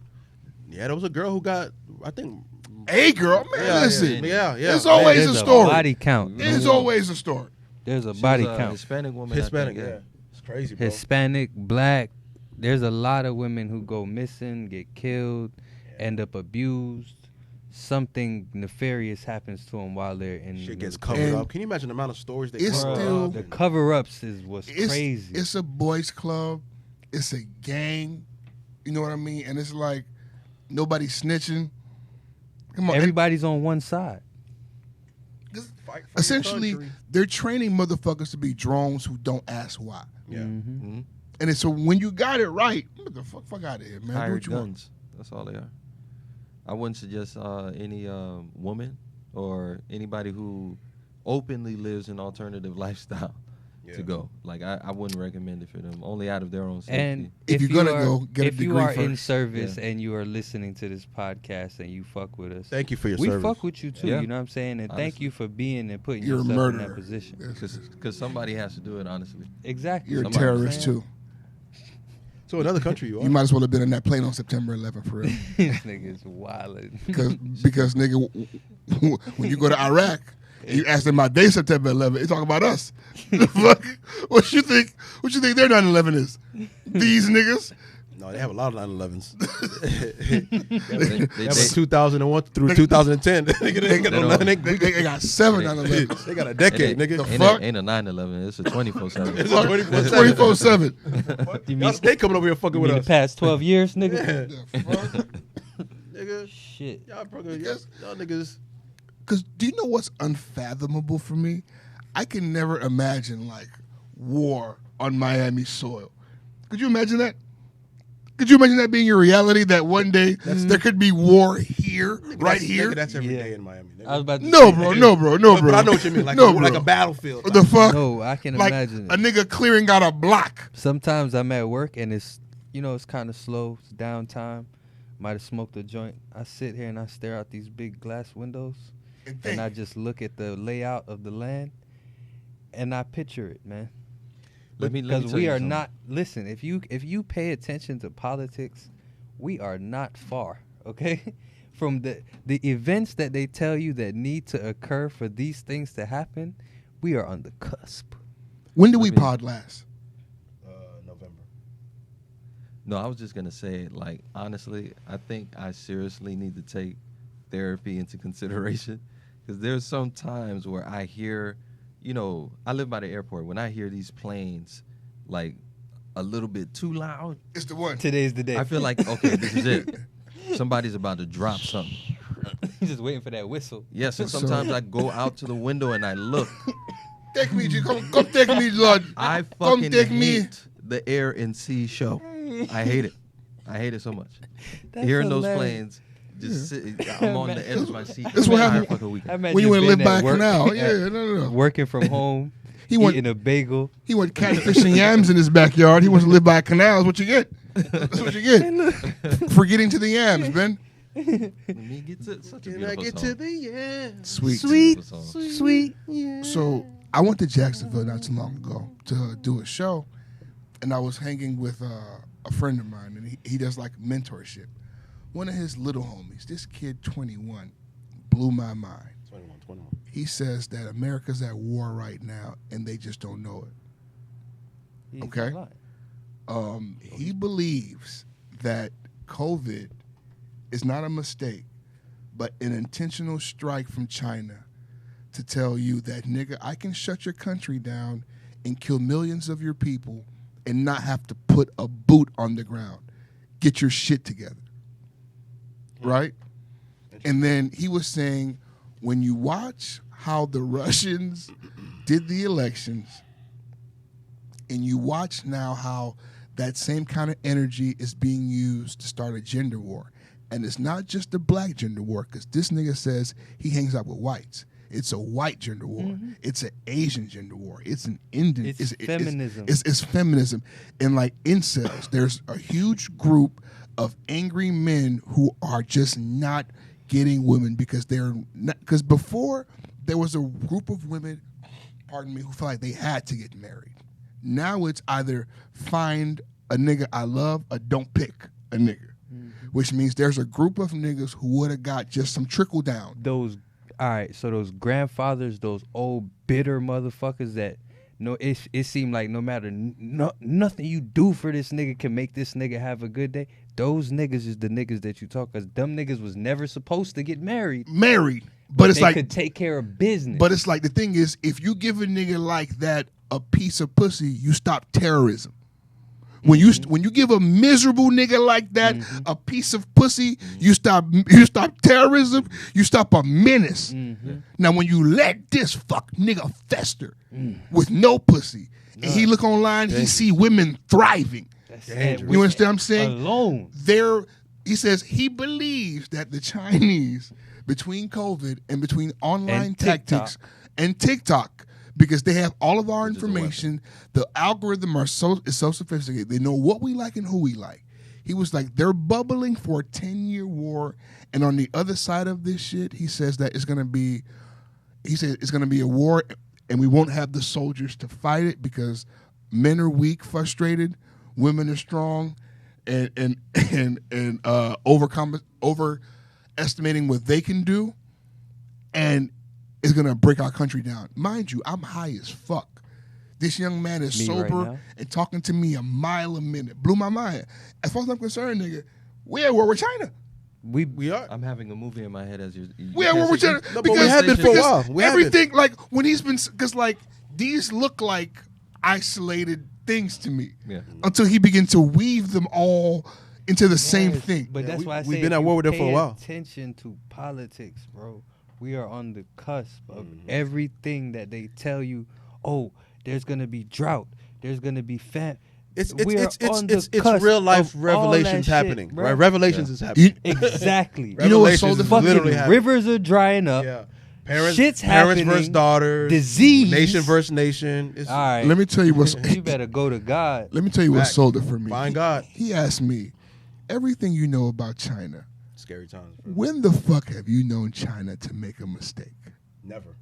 Yeah, there was a girl who got, I think. Hey, girl, man, Yeah, listen. yeah. There's always There's a story. body count. There's always a story. There's a She body was a count. Hispanic woman. I Hispanic. think, Yeah, it's crazy, bro. Hispanic, black. There's a lot of women who go missing, get killed, end up abused, something nefarious happens to them while they're in. Shit the gets military. covered up. Can you imagine the amount of stories they It's cover still- up? The And- cover-ups was crazy. It's a boys' club. It's a gang. You know what I mean? And it's like nobody's snitching. Come on. Everybody's on one side. Fight for your Essentially, country. they're training motherfuckers to be drones who don't ask why. Yeah. Mm-hmm. And it's so when you got it right, what the fuck out of here, man. Do Hired what you want. guns. That's all they are. I wouldn't suggest any woman or anybody who openly lives an alternative lifestyle Yeah. to go. Like I wouldn't recommend it for them. Only out of their own safety. And If you're gonna you are, go, get a if you degree are in first. service Yeah. and you are listening to this podcast and you fuck with us, Thank you for your we service. fuck with you too. Yeah. You know what I'm saying? And thank Honestly. you for being and putting You're a yourself in that murderer. position. Because somebody has to do it, honestly. Exactly. You're a Somebody terrorist saying. too. So another country you are. You might as well have been in that plane on September 11th for real. This nigga's wildin'. Because nigga, when you go to Iraq, and you ask them about their September 11th, they talk about us. The fuck? What you think? What you think their 9/11 is? These niggas? No, they have a lot of 9/11s. They- They have a 2001 through 2010. They got no don't- nine- They got 7 9/11s. They got a decade, nigga. The fuck? Ain't a 9/11. It's a 24/7. It's a 24/7. 24/7. You Y'all mean, stay coming over here fucking you with mean us. the past 12 years, nigga? Yeah. The fuck? Nigga, Shit. y'all niggas. Because do you know what's unfathomable for me? I can never imagine like war on Miami soil. Could you imagine that? Could you imagine that being your reality? That one day there could be war here, right here. Nigga, that's every Yeah. day in Miami. Nigga. I was about to No, say, bro, no, bro, no, bro. But I know what you mean. Like, no, like bro. a battlefield. What the fuck? No, I can Like imagine a it. nigga clearing out a block. Sometimes I'm at work and it's, it's kind of slow. It's downtime. Might have smoked a joint. I sit here and I stare out these big glass windows And and think, I just look at the layout of the land and I picture it, man. Let me Because tell we you are something. not, listen, if you pay attention to politics, we are not far, okay? From the events that they tell you that need to occur for these things to happen, we are on the cusp. when did we Let me- pod last? November. No, I was just gonna say, like, honestly, I think I seriously need to take therapy into consideration because there's some times where I hear, I live by the airport. When I hear these planes, like, a little bit too loud, It's the one. Today's the day. I feel like, okay, this is it. Somebody's about to drop something. He's just waiting for that whistle. Yes, and So- sometimes I go out to the window and I look. Take me, G. Come take me, Lord. I Come fucking take me. hate the air and sea show. I hate it. I hate it so much. That's Hearing those hilarious. planes, just sit, I'm on the edge of my seat. That's what the entire happened. fucking weekend. When you want to live by a canal. Yeah, no. Working from home, He went- eating a bagel. He went catfish and yams in his backyard. He wants to live by a canal. That's what you get. That's what you get. Forgetting to the yams, Ben. Let me get to such a Can I beautiful get song. to the end? Sweet. Beautiful song. Sweet. So I went to Jacksonville not too long ago to do a show, and I was hanging with a friend of mine, and he does like mentorship. One of his little homies, this kid 21, blew my mind. 21. He says that America's at war right now, and they just don't know it. Okay. He believes that COVID is not a mistake, but an intentional strike from China to tell you that, nigga, I can shut your country down and kill millions of your people and not have to put a boot on the ground. Get your shit together. Right? And then he was saying, when you watch how the Russians did the elections, and you watch now how that same kind of energy is being used to start a gender war. And it's not just a black gender war, because this nigga says he hangs out with whites. It's a white gender war. Mm-hmm. It's an Asian gender war. It's an Indian. It's feminism. It's feminism. And like incels, there's a huge group of angry men who are just not getting women because because before there was a group of women, pardon me, who felt like they had to get married. Now it's either find a nigga I love or don't pick a nigga. Which means there's a group of niggas who would have got just some trickle down. Those grandfathers, those old bitter motherfuckers that it seemed like no matter nothing you do for this nigga can make this nigga have a good day. those niggas is the niggas that you talk, because them niggas was never supposed to get married. But it's they like could take care of business. But it's like the thing is, if you give a nigga like that a piece of pussy, you stop terrorism. When you give a miserable nigga like that a piece of pussy, you stop terrorism. You stop a menace. Now, when you let this fuck nigga fester with no pussy, and he look online, he see women thriving. You understand what I'm saying? Alone. He says he believes that the Chinese, between COVID and between online And tactics and TikTok, because they have all of our information, the algorithm is so sophisticated. They know what we like and who we like. He was like, they're bubbling for a 10-year war, and on the other side of this shit, he says that it's gonna be a war, and we won't have the soldiers to fight it because men are weak, frustrated, women are strong, and overestimating what they can do, and it's gonna break our country down. Mind you, I'm high as fuck. This young man is sober right and talking to me a mile a minute. Blew my mind. As far as I'm concerned, nigga, we're at war with China. We are. I'm having a movie in my head as you. We're at war with China. No, but we have been for a while. We have everything, like, when he's been, because, like, these look like isolated things to me. Yeah. Until he begins to weave them all into the same thing. But that's why I say we've been at war with them for a while. Attention to politics, bro. We are on the cusp of everything that they tell you. Oh, there's gonna be drought. There's gonna be It's cusp real life of all revelations that happening, shit, bro. right? Revelations is happening. Exactly. You know what's so Revelations is fucking literally happening. Rivers are drying up. Yeah. Parents Shit's versus happening. daughters. Disease. Nation versus nation. It's, All right. Let me tell you what's. You better go to God. Let me tell you what Facts. sold it for me. Find God. He asked me, everything you know about China, Scary times. Bro. when the fuck have you known China to make a mistake? Never.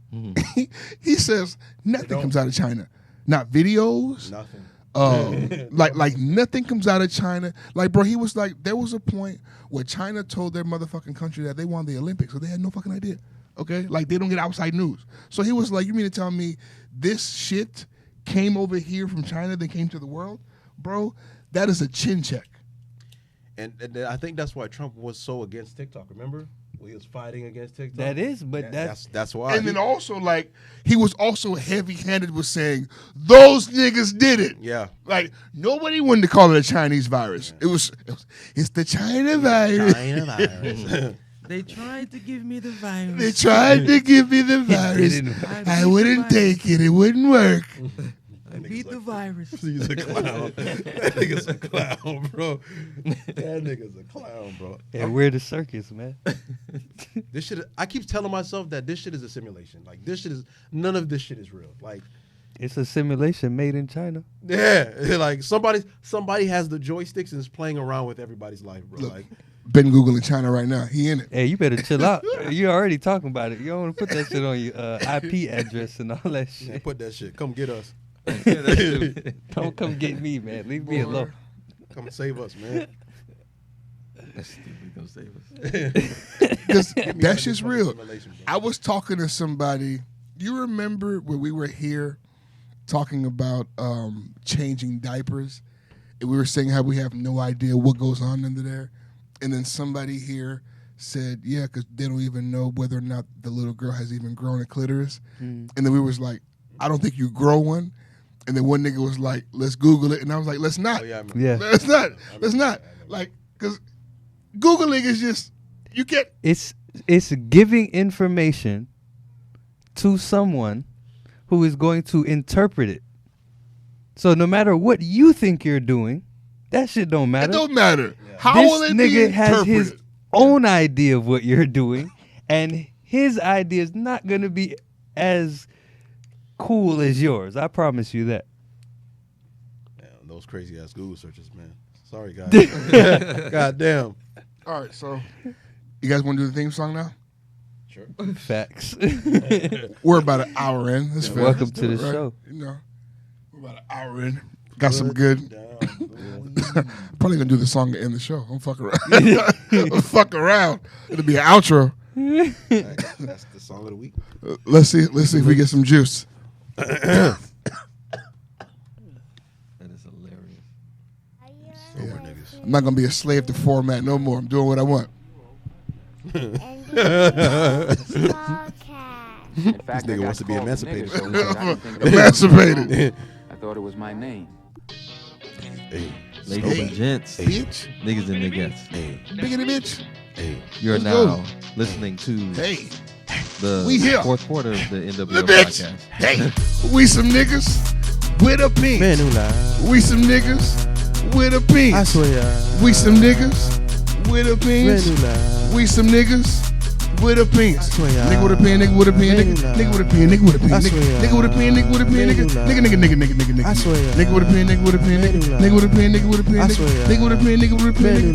He says nothing comes out of China. Not videos. Nothing. Like nothing comes out of China. Like, bro, he was like, there was a point where China told their motherfucking country that they won the Olympics, so they had no fucking idea. Okay? Like, they don't get outside news. So he was like, you mean to tell me this shit came over here from China, then came to the world? Bro, that is a chin check. And I think that's why Trump was so against TikTok. Remember? When he was fighting against TikTok. That is, but That's why. And then also, like, he was also heavy-handed with saying, those niggas did it. Yeah. Like, nobody wanted to call it a Chinese virus. Yeah. It's the China virus. China virus. They tried to give me the virus. They tried to give me the virus. I wouldn't take it. It wouldn't work. I beat the virus. He's a clown. That nigga's a clown, bro. That nigga's a clown, bro. Yeah, we're the circus, man. This shit. I keep telling myself that this shit is a simulation. Like, this shit is, none of this shit is real. Like, It's a simulation made in China. yeah, like somebody has the joysticks and is playing around with everybody's life, bro. Look, Like, been Googling China right now. He in it. Hey, you better chill out. You already talking about it. You don't want to put that shit on your IP address and all that man, shit. put that shit. Come get us. Don't come get me, man. Leave me alone. Come save us, man. That's stupid. Gonna save us. Because Give me that shit's fucking real. simulation, bro. I was talking to somebody. You remember when we were here talking about changing diapers? And we were saying how we have no idea what goes on under there. And then somebody here said, yeah, because they don't even know whether or not the little girl has even grown a clitoris. And then we was like, I don't think you grow one. And then one nigga was like, let's Google it. And I was like, let's not. Oh, yeah, I remember. Yeah. Let's not. Let's not. Like, because Googling is just, you get. It's giving information to someone who is going to interpret it. So no matter what you think you're doing, that shit don't matter. It don't matter. Yeah. How This will it nigga be has his interpreted? own idea of what you're doing, and his idea is not going to be as cool as yours. I promise you that. Man, those crazy ass Google searches, man. Sorry, guys. God damn. All right, so you guys want to do the theme song now? Sure. Facts. We're about an hour in. That's fair. Welcome to the Right? show. You know, we're about an hour in. Got some good. Damn. Probably gonna do the song to end the show. I'm fuck around. I'm fuck around. It'll be an outro. That's the song of the week. Let's see if we get some juice. That is hilarious. Sober niggas. I'm not gonna be a slave to format no more. I'm doing what I want. In fact, This nigga wants to be emancipated. Emancipated. I thought it was my name. Hey, Ladies and gents, Bitch. niggas and niggas, hey, Biggity bitch. hey. you're Let's now go. listening to Hey. the We here. fourth quarter of the The NWO bitch. podcast. Hey. We some niggas with a pink. We some niggas with a pink. I swear. We some niggas with a penis. We some niggas with a penis. Nigga with a pen, nigga with a pen, nigga with a pen, nigga with a pen, nigga with a pen, nigga with a pen, nigga with a pen, nigga with a pen, nigga with a pen, nigga with a pen, nigga with a pen, nigga with a pen,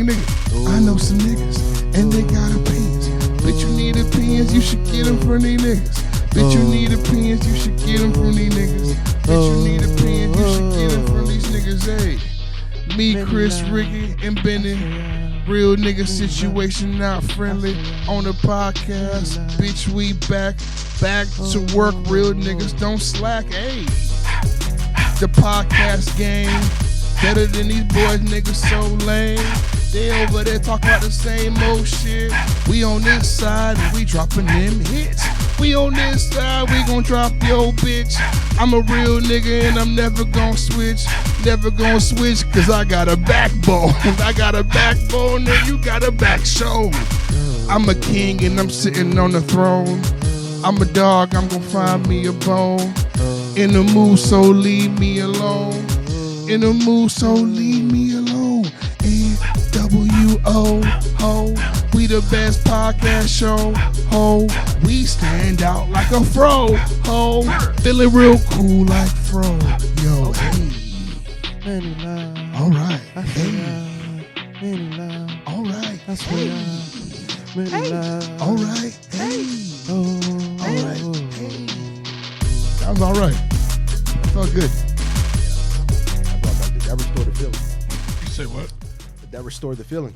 nigga. I know some niggas and they got opinions. Bitch, you need opinions, you should get them from these niggas. Bitch, you need opinions, you should get them from these niggas. Bitch, you need opinions, you should get them from these niggas. Hey, me, Chris, Ricky, and Benny. Real nigga situation not friendly on the podcast. Bitch, we back to work. Real niggas don't slack. Hey, the podcast game better than these boys. Niggas so lame. They over there talk about the same old shit. We on this side and we dropping them hits. We on this side, we gon' drop your bitch. I'm a real nigga and I'm never gon' switch. Never gon' switch, cause I got a backbone. I got a backbone and you got a back show. I'm a king and I'm sitting on the throne. I'm a dog, I'm gon' find me a bone. In the mood, so leave me alone. In the mood, so leave me alone. NWO, ho. We the best podcast show, ho. We stand out like a fro, ho. Feeling real cool like fro, yo, hey. All right, hey. All right, hey. All right, hey. All right, hey. That was all right. That felt good. That restored the feeling. You say what? That restored the feeling.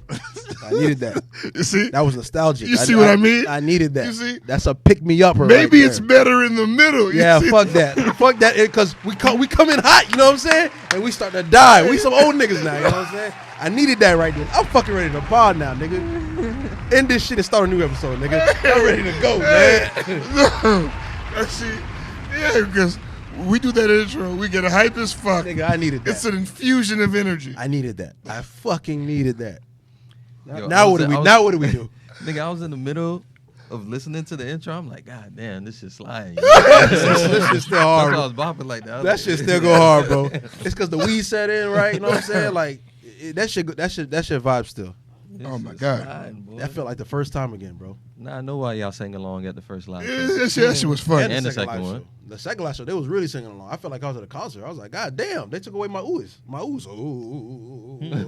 I needed that. You see? That was nostalgic. You see what I mean? I needed that. You see? That's a pick me up. Maybe it's better in the middle. You Yeah, see? fuck that. Fuck that. Because we come in hot, you know what I'm saying? And we start to die. We some old niggas now, you know what I'm saying? I needed that right there. I'm fucking ready to pod now, nigga. End this shit and start a new episode, nigga. I'm ready to go, man. No. See, yeah, because we do that intro, we get hype as fuck. Nigga, I needed that. It's an infusion of energy. I needed that. I fucking needed that. Yo, Now what do we do? Nigga, I was in the middle of listening to the intro. I'm like, God damn, this shit sliding. This shit still hard. That's why I was bopping like that. That shit still go hard, bro. It's because the weed set in, right? You know what I'm saying? Like that shit vibe still. Oh my God. Sliding, That felt like the first time again, bro. Nah, I know why y'all sang along at the first live show. That shit was fun. And the second one. show. The second live show, they was really singing along. I felt like I was at a concert. I was like, God damn, they took away my oohs. My oohs. Ooh. I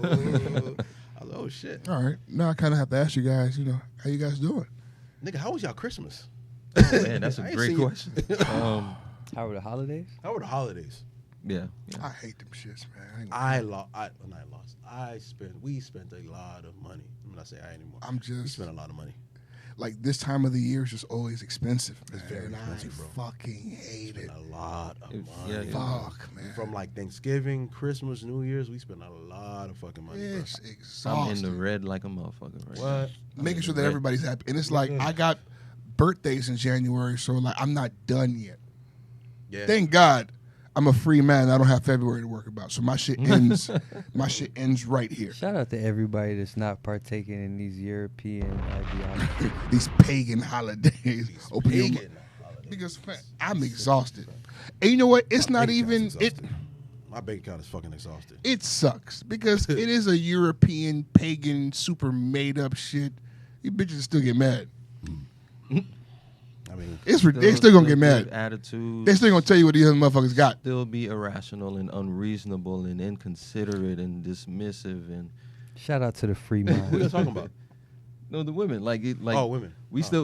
was like, oh shit. All right. Now I kind of have to ask you guys, how you guys doing? Nigga, how was y'all Christmas? Man, that's a I ain't great seen you. question. How were the holidays? How were the holidays? Yeah. I hate them shits, man. We spent a lot of money. I'm not saying I anymore. We spent a lot of money. Like this time of the year is just always expensive. It's very expensive, bro. Fucking hate it. A lot of money. Yeah. Fuck, man. From like Thanksgiving, Christmas, New Year's, we spent a lot of fucking money. Bro. It's I'm in exhausting. the red like a motherfucker right What? Making sure that everybody's happy. And it's like, I got birthdays in January, so like I'm not done yet. Yeah. Thank God I'm a free man. I don't have February to work about. So my shit ends. My shit ends right here. Shout out to everybody that's not partaking in these European ideologies. These pagan holidays. Open your Pagan. because man, I'm exhausted. And you know what? It's not even it. My bank account is fucking exhausted. It sucks because it is a European pagan super made up shit. You bitches still get mad. I mean, They still gonna get mad. Attitude. They still gonna tell you what these other motherfuckers got. Still be irrational and unreasonable and inconsiderate and dismissive and Shout out to the free what are you mind. talking about? no, the women Women.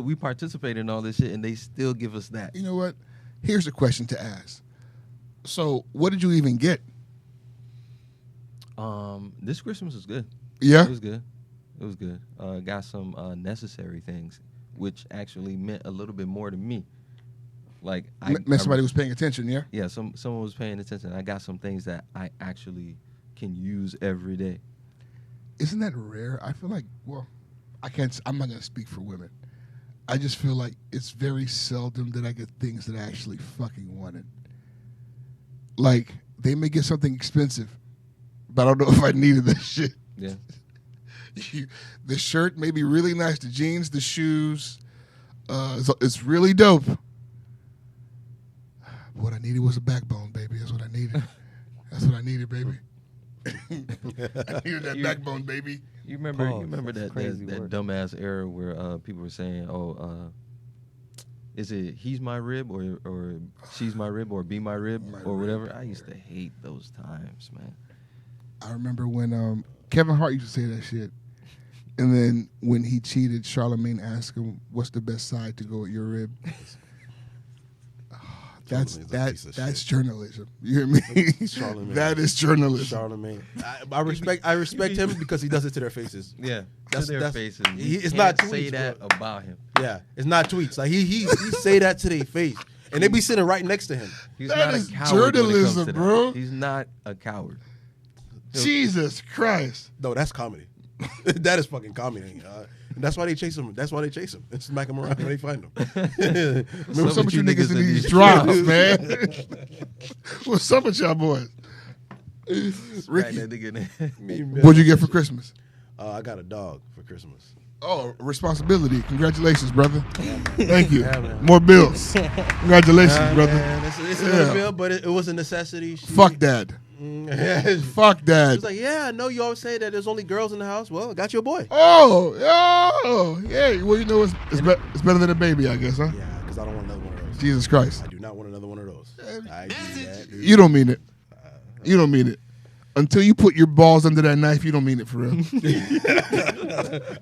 we participate in all this shit and they still give us that. You know what? Here's a question to ask. So, what did you even get? This Christmas was good. Yeah. It was good. It was good. Got some necessary things, which actually meant a little bit more to me. Like Somebody was paying attention. Yeah. Yeah, someone was paying attention. I got some things that I actually can use every day. Isn't that rare? I feel like, well, I'm not going to speak for women. I just feel like it's very seldom that I get things that I actually fucking wanted. Like, they may get something expensive, but I don't know if I needed this shit. Yeah. The shirt may be really nice, the jeans, the shoes, it's really dope. What I needed was a backbone, baby. That's what I needed. That's what I needed, baby. I needed that backbone, baby. You remember That's that crazy that word. dumbass era where people were saying, is it he's my rib or she's my rib or be my rib or whatever? I used to hate those times, man. I remember when Kevin Hart used to say that shit. And then when he cheated, Charlemagne asked him, "What's the best side to go with your rib?" That's journalism. You hear me? Charlemagne. That is journalism. Charlemagne. I respect him because he does it to their faces. Yeah, That's- to their that's- faces. it's You not can't say tweets, that bro. about him. Yeah, it's not tweets. Like he say that to their face, and they be sitting right next to him. He's That not is a coward when it comes journalism, to that. bro. He's not a coward. Jesus Christ. No, that's comedy. That is fucking comedy. And that's why they chase him. That's why they chase him and smack him around when they find him. What's up with you niggas in these drops, man? What's up with y'all boys? Right, Ricky, that nigga in there. what'd you get for Christmas? I got a dog for Christmas. Oh, responsibility. Congratulations, brother. Thank you. Yeah, man. More bills. Congratulations, brother. Man, it's a little bill, but it was a necessity. Fuck dad. Fuck She dad. was like, yeah, I know you always say that there's only girls in the house. Well, I got you a boy. Oh, yeah. Well, you know, it's better than a baby, I guess, huh? Yeah, because I don't want another one of those. Jesus Christ. I do not want another one of those. I do that, dude. You don't mean it. You don't mean it. Until you put your balls under that knife, you don't mean it for real.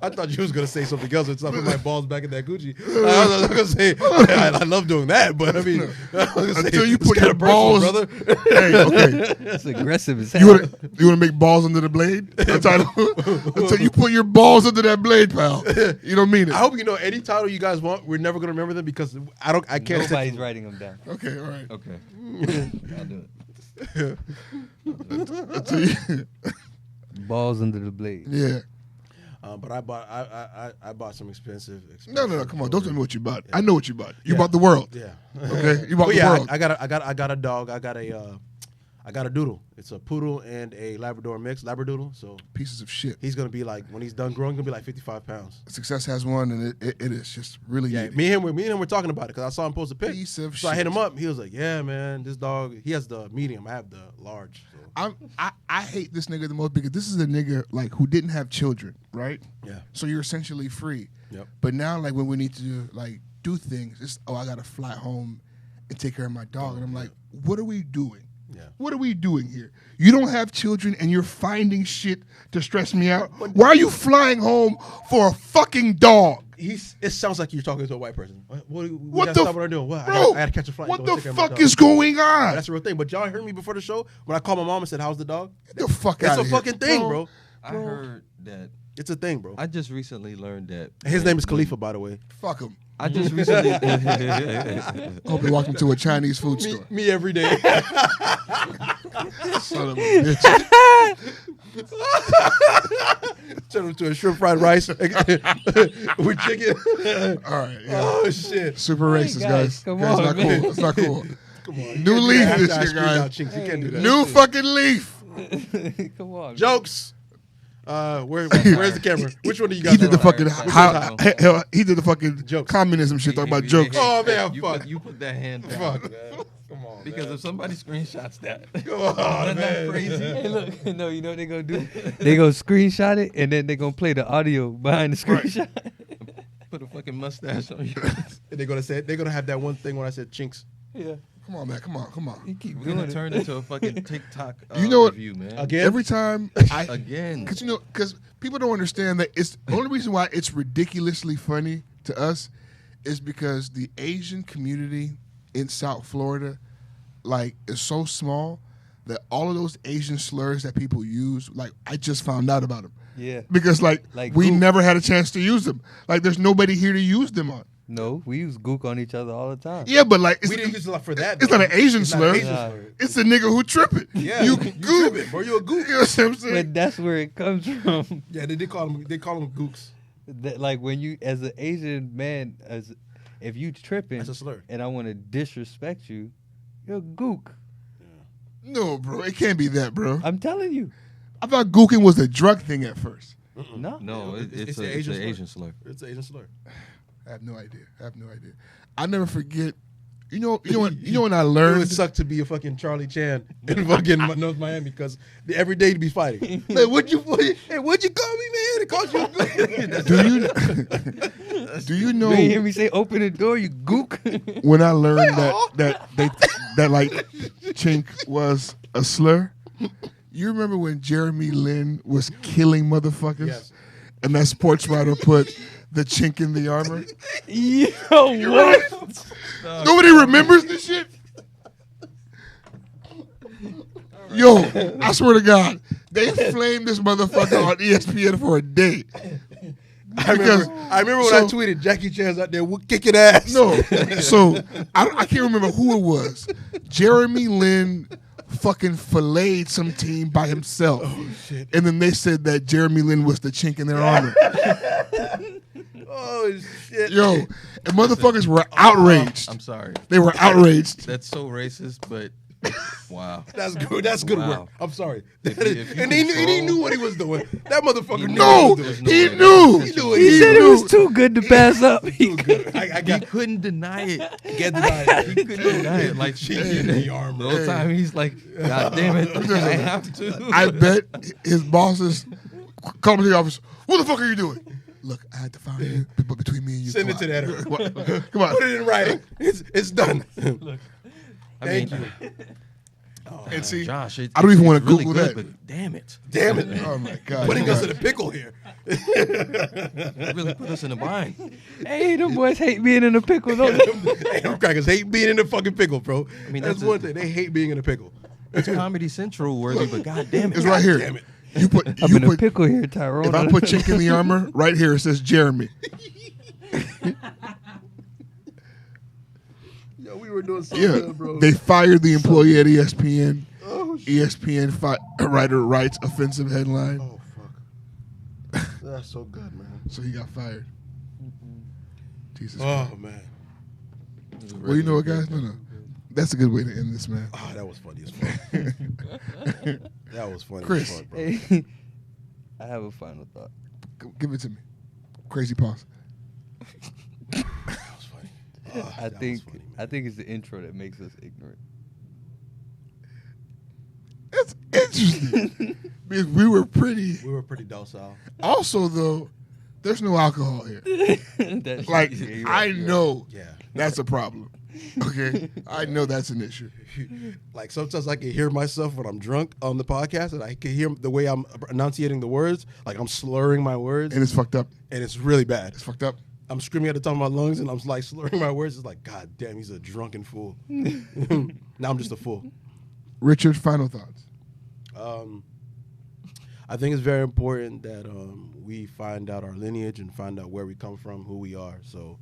I thought you was gonna say something else. Until I put my balls back in that Gucci. I was gonna say I love doing that, but I mean, Until you put your balls, brother. Hey, okay. That's aggressive as You hell. want to make balls under the blade? Until you put your balls under that blade, pal. You don't mean it. I hope you know any title you guys want. We're never gonna remember them because I can't. Nobody's writing them down. Okay, all right. Okay. I'll do it. Until you, Balls under the blade. yeah. But I bought some expensive. No. Come on. Don't tell me me. what you bought. I know what you bought. You bought the world. Yeah. Okay. You bought But the world. I got a dog. I got a doodle. It's a poodle and a Labrador mix, Labradoodle. So Pieces of shit. he's gonna be like, when he's done growing, gonna be like 55 pounds. Success has one, and it is just really. Yeah, me and him were talking about it because I saw him post a pic. Piece of so I hit shit. him up. He was like, "Yeah, man, this dog. He has the medium. I have the large." So. I hate this nigga the most because this is a nigga like who didn't have children, right? Yeah. So you're essentially free. Yep. But now, like when we need to do things, it's I gotta fly home and take care of my dog, and I'm like, what are we doing? Yeah. What are we doing here? You don't have children and you're finding shit to stress me out. Why are you flying home for a fucking dog? It sounds like you're talking to a white person. What What the the stop what I'm doing? What? Bro, I gotta catch a flight. what Go the take care of my fuck dog. is going on? That's the real thing. But y'all heard me before the show when I called my mom and said, "How's the dog?" Get the fuck It's out a of here. fucking thing, bro. I heard that. It's a thing, bro. I just recently learned that. His name is Khalifa, by the way. Fuck him. I just recently. Hope he walked into a Chinese food store. Me every day. Son of a bitch. Turn him to a shrimp fried rice with chicken. All right. Yeah. Oh shit! Super racist, guys, guys. come Guys, on, not man. cool. It's not cool. Come on. New leaf After this I year, screamed out guys. Chinks, you can't do that. New fucking leaf. Come on. Jokes. Where's the camera? Which one do you got? He did the on? fucking Sorry. he did the fucking Jokes. communism shit talking about jokes. Oh, man, you fuck. Put, you put that hand down. Fuck. Man. Come on, Because man. if somebody screenshots that, Come on, isn't that man. crazy? Hey, look, no, you know what they gonna do? They gonna screenshot it and then they gonna play the audio behind the screenshot. Put a fucking mustache on you. And they're gonna have that one thing when I said chinks. Yeah, Come on, man. Come on. you keep We're doing gonna it. turn into a fucking TikTok You know what? review, man. Again? Every time Again. because people don't understand that it's the only reason why it's ridiculously funny to us is because the Asian community in South Florida is so small that all of those Asian slurs that people use, I just found out about them. Yeah. Because Like we who? never had a chance to use them. There's nobody here to use them on. No, we use gook on each other all the time. Yeah, but like We didn't use it for that. it's though. not an Asian It's not slur. an Asian Nah. slur. It's a nigga who tripping. Yeah, you tripping, gook. bro. You a gook. You know what I'm saying? But that's where it comes from. Yeah, they call them gooks. That, like when you, as an Asian man, if you tripping That's a slur. and I want to disrespect you, you're a gook. No, bro, it can't be that, bro. I'm telling you. I thought gooking was a drug thing at first. No. No, it's an an Asian slur. It's an Asian slur. I have no idea. I never forget. You know when I It would learned. suck to be a fucking Charlie Chan in fucking North Miami because every day to be fighting. Like, what'd you call me, man? It called you a gook. Do you You know ain't hear me say open the door, you gook. when I learned that like chink was a slur? You remember when Jeremy Lin was killing motherfuckers? Yes. And that sports writer put the chink in the armor? Yo, what? Nobody remembers this shit? Yo, I swear to God, they flamed this motherfucker on ESPN for a day. I remember when I tweeted Jackie Chan's out there kicking ass. No, so I can't remember who it was. Jeremy Lin fucking filleted some team by himself. Oh, shit. And then they said that Jeremy Lin was the chink in their armor. Oh shit. Yo, and motherfuckers were outraged. I'm sorry. They were outraged. That's so racist, but wow. That's good. That's good Wow. work. I'm sorry. If you And he control- knew what he was doing. That motherfucker knew. No, what he was doing. he way. knew. He knew it. He said it was knew. too good to pass up. Too good. I He got couldn't deny it. get denied. He couldn't deny it. Like in the armor. the whole time he's like, God damn it, I have to. I bet his bosses called him to the office. What the fuck are you doing? Look, I had to find you, but between me and you. Send it come to on. that editor. Come on. Put it in writing. It's done. I Thank mean, you. And see, Josh, I don't even want it's to really Google good, that. But damn it, Damn it. Oh my God. Putting us in a pickle here. it really put us in a bind. Hey, them boys hate being in a pickle, don't they? Hey, them crackers hate being in the fucking pickle, bro. I mean, that's that's one thing. They hate being in a pickle. It's Comedy Central worthy, but God damn it, It's right here. Damn it. You put. I'm You in a put. pickle here, Tyrone. If I put chink in the armor, right here it says Jeremy. Yo, we were doing so Yeah, good, bro. they fired the employee at ESPN. Oh, shit. ESPN writer writes offensive headline, Oh, fuck. That's so good, man. so he got fired. Jesus. Oh, Christ. man. Well, you know what, guys? No. That's a good way to end this, man. Oh, that was funny as fuck. That was funny Chris. as fuck, bro. Hey, I have a final thought. Give it to me. Crazy pause. That was funny. Oh, I that was think funny, man. I think it's the intro that makes us ignorant. That's interesting because we were pretty. We were pretty docile. Also, though, there's no alcohol here. That's Like yeah, you're I right, you're know Yeah. that's a problem. Okay, I know that's an issue. Like sometimes I can hear myself when I'm drunk on the podcast, and I can hear the way I'm enunciating the words, like I'm slurring my words, And it's fucked up. and it's really bad. It's fucked up. I'm screaming at the top of my lungs, and I'm like slurring my words. It's like, God damn, he's a drunken fool. Now I'm just a fool. Richard, final thoughts. I think it's very important that we find out our lineage and find out where we come from, who we are. So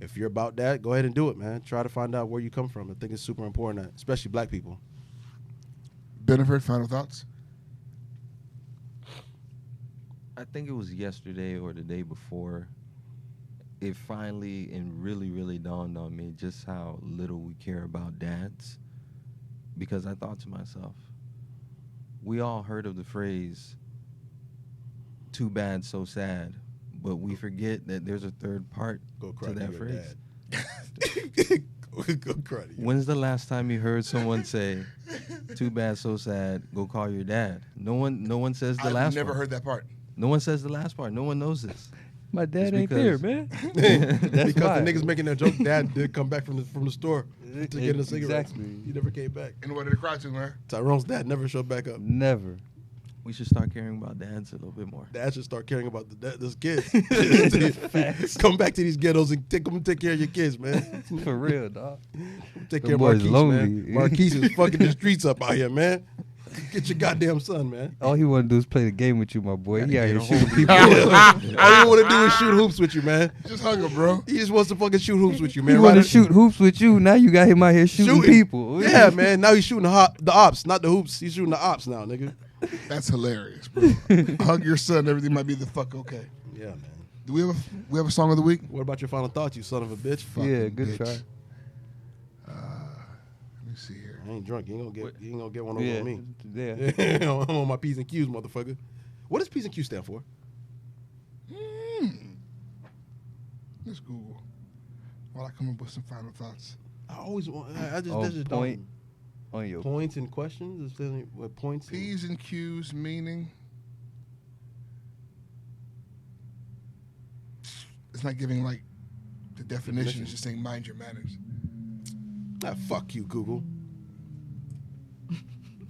if you're about that, go ahead and do it, man. Try to find out where you come from. I think it's super important, especially black people. Benefit, final thoughts. I think it was yesterday or the day before. It finally and really, really dawned on me just how little we care about dads. Because I thought to myself, we all heard of the phrase, too bad, so sad. But we forget that there's a third part Go cry to to that your phrase. dad. Go cry to your When's the last time you heard someone say, too bad, so sad, go call your dad? No one says the I've last never part. heard that part. No one says the last part. No one knows this. My dad It's ain't there, because- man. because why. the niggas making that joke, dad did come back from the store to get a cigarette. Exactly. He never came back. And what did it cry to, man? Tyrone's dad never showed back up. Never. We should start caring about dads a little bit more. Dad should start caring about those kids. Come back to these ghettos and take care of your kids, man. For real, dog. Take Them care of boys Marquise, lonely. man. Marquise is fucking the streets up out here, man. Get your goddamn son, man. All he want to do is play the game with you, my boy. He out Gotta here get a shooting hold people. All you want to do is shoot hoops with you, man. Just hug him, bro. He just wants to fucking shoot hoops with you, He man. want to Right? shoot hoops with you. Now you got him out here shooting people. Yeah, man. Now he's shooting the ops, not the hoops. He's shooting the ops now, nigga. That's hilarious, bro. Hug your son. Everything might be the fuck okay. Yeah, man. Do we have a song of the week? What about your final thoughts, you son of a bitch? Yeah, Fucking good bitch. try. Let me see here. I ain't drunk. You ain't gonna get one over Yeah, on me. yeah. I'm on my P's and Q's, motherfucker. What does P's and Q's stand for? Let's Google. While I come up with some final thoughts. I always want. I just Oh, that's just point. dumb. On your Points and questions. Is there what points? and- P's and Q's meaning. It's not giving like the definition. It's just saying mind your manners. Ah, fuck you, Google.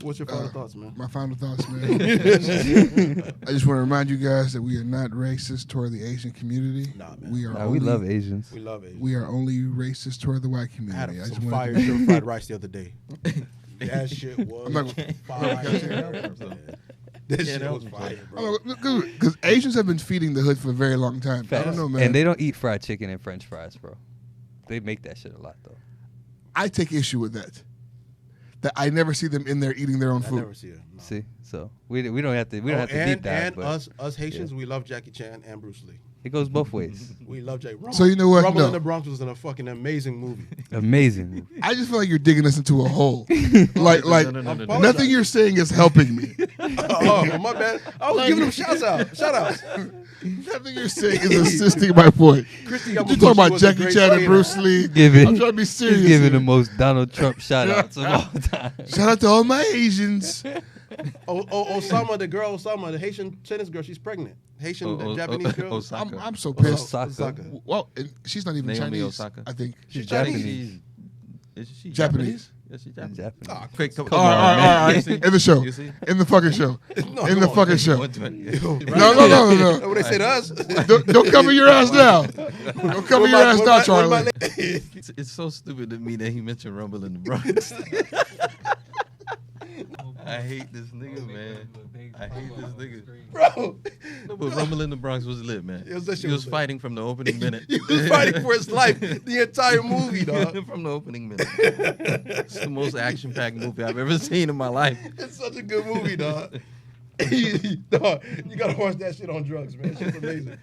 What's your final thoughts, man? My final thoughts, man. I just want to remind you guys that we are not racist toward the Asian community. Nah, man. We are. Nah, only, we love Asians. We love it. We are only racist toward the white I had community. some fire stir fried rice the other day. That shit was I'm not gonna- fire. That shit was fire, bro. Because Asians have been feeding the hood for a very long time. I don't know, man. And they don't eat fried chicken and French fries, bro. They make that shit a lot though. I take issue with that. That I never see them in there eating their own I food. never see it. No. See, so we don't have to deep dive, and but us Haitians, we love Jackie Chan and Bruce Lee. it goes both ways. We love Jackie. So you know what? Rumble No. in the Bronx was a fucking amazing movie. Amazing. I just feel like you're digging us into a hole. like No. nothing you're saying is helping me. Oh, my bad. I was giving them shout outs. Nothing you're saying is assisting my point. Christy You talking about Jackie Chan and Bruce Lee? I'm trying to be serious. He's giving the here. most Donald Trump shout outs of all time. Shout out to all my Asians. Osama, the Haitian tennis girl, she's pregnant. Haitian Japanese girl. Osaka. I'm so pissed. Osaka. Well, and she's not even Naomi Chinese. Osaka. I think She's Japanese. Is she Japanese. Yes, she's Japanese. Japanese. Ah, Quick, come All right. In the show. You see? In the fucking show. No, In the come on. fucking show. No. No. What they say to us? Don't cover your ass now. Don't cover your ass now, Charlie. It's so stupid to me that he mentioned Rumble in the Bronx. I hate this nigga, man. I hate this nigga. Bro, No, but Rumble in the Bronx was lit, man. Yes, that shit He was was lit. fighting from the opening minute. he was fighting for his life the entire movie, dog. From the opening minute. It's the most action-packed movie I've ever seen in my life. It's such a good movie, dog. Dog, you gotta watch that shit on drugs, man. Shit's amazing.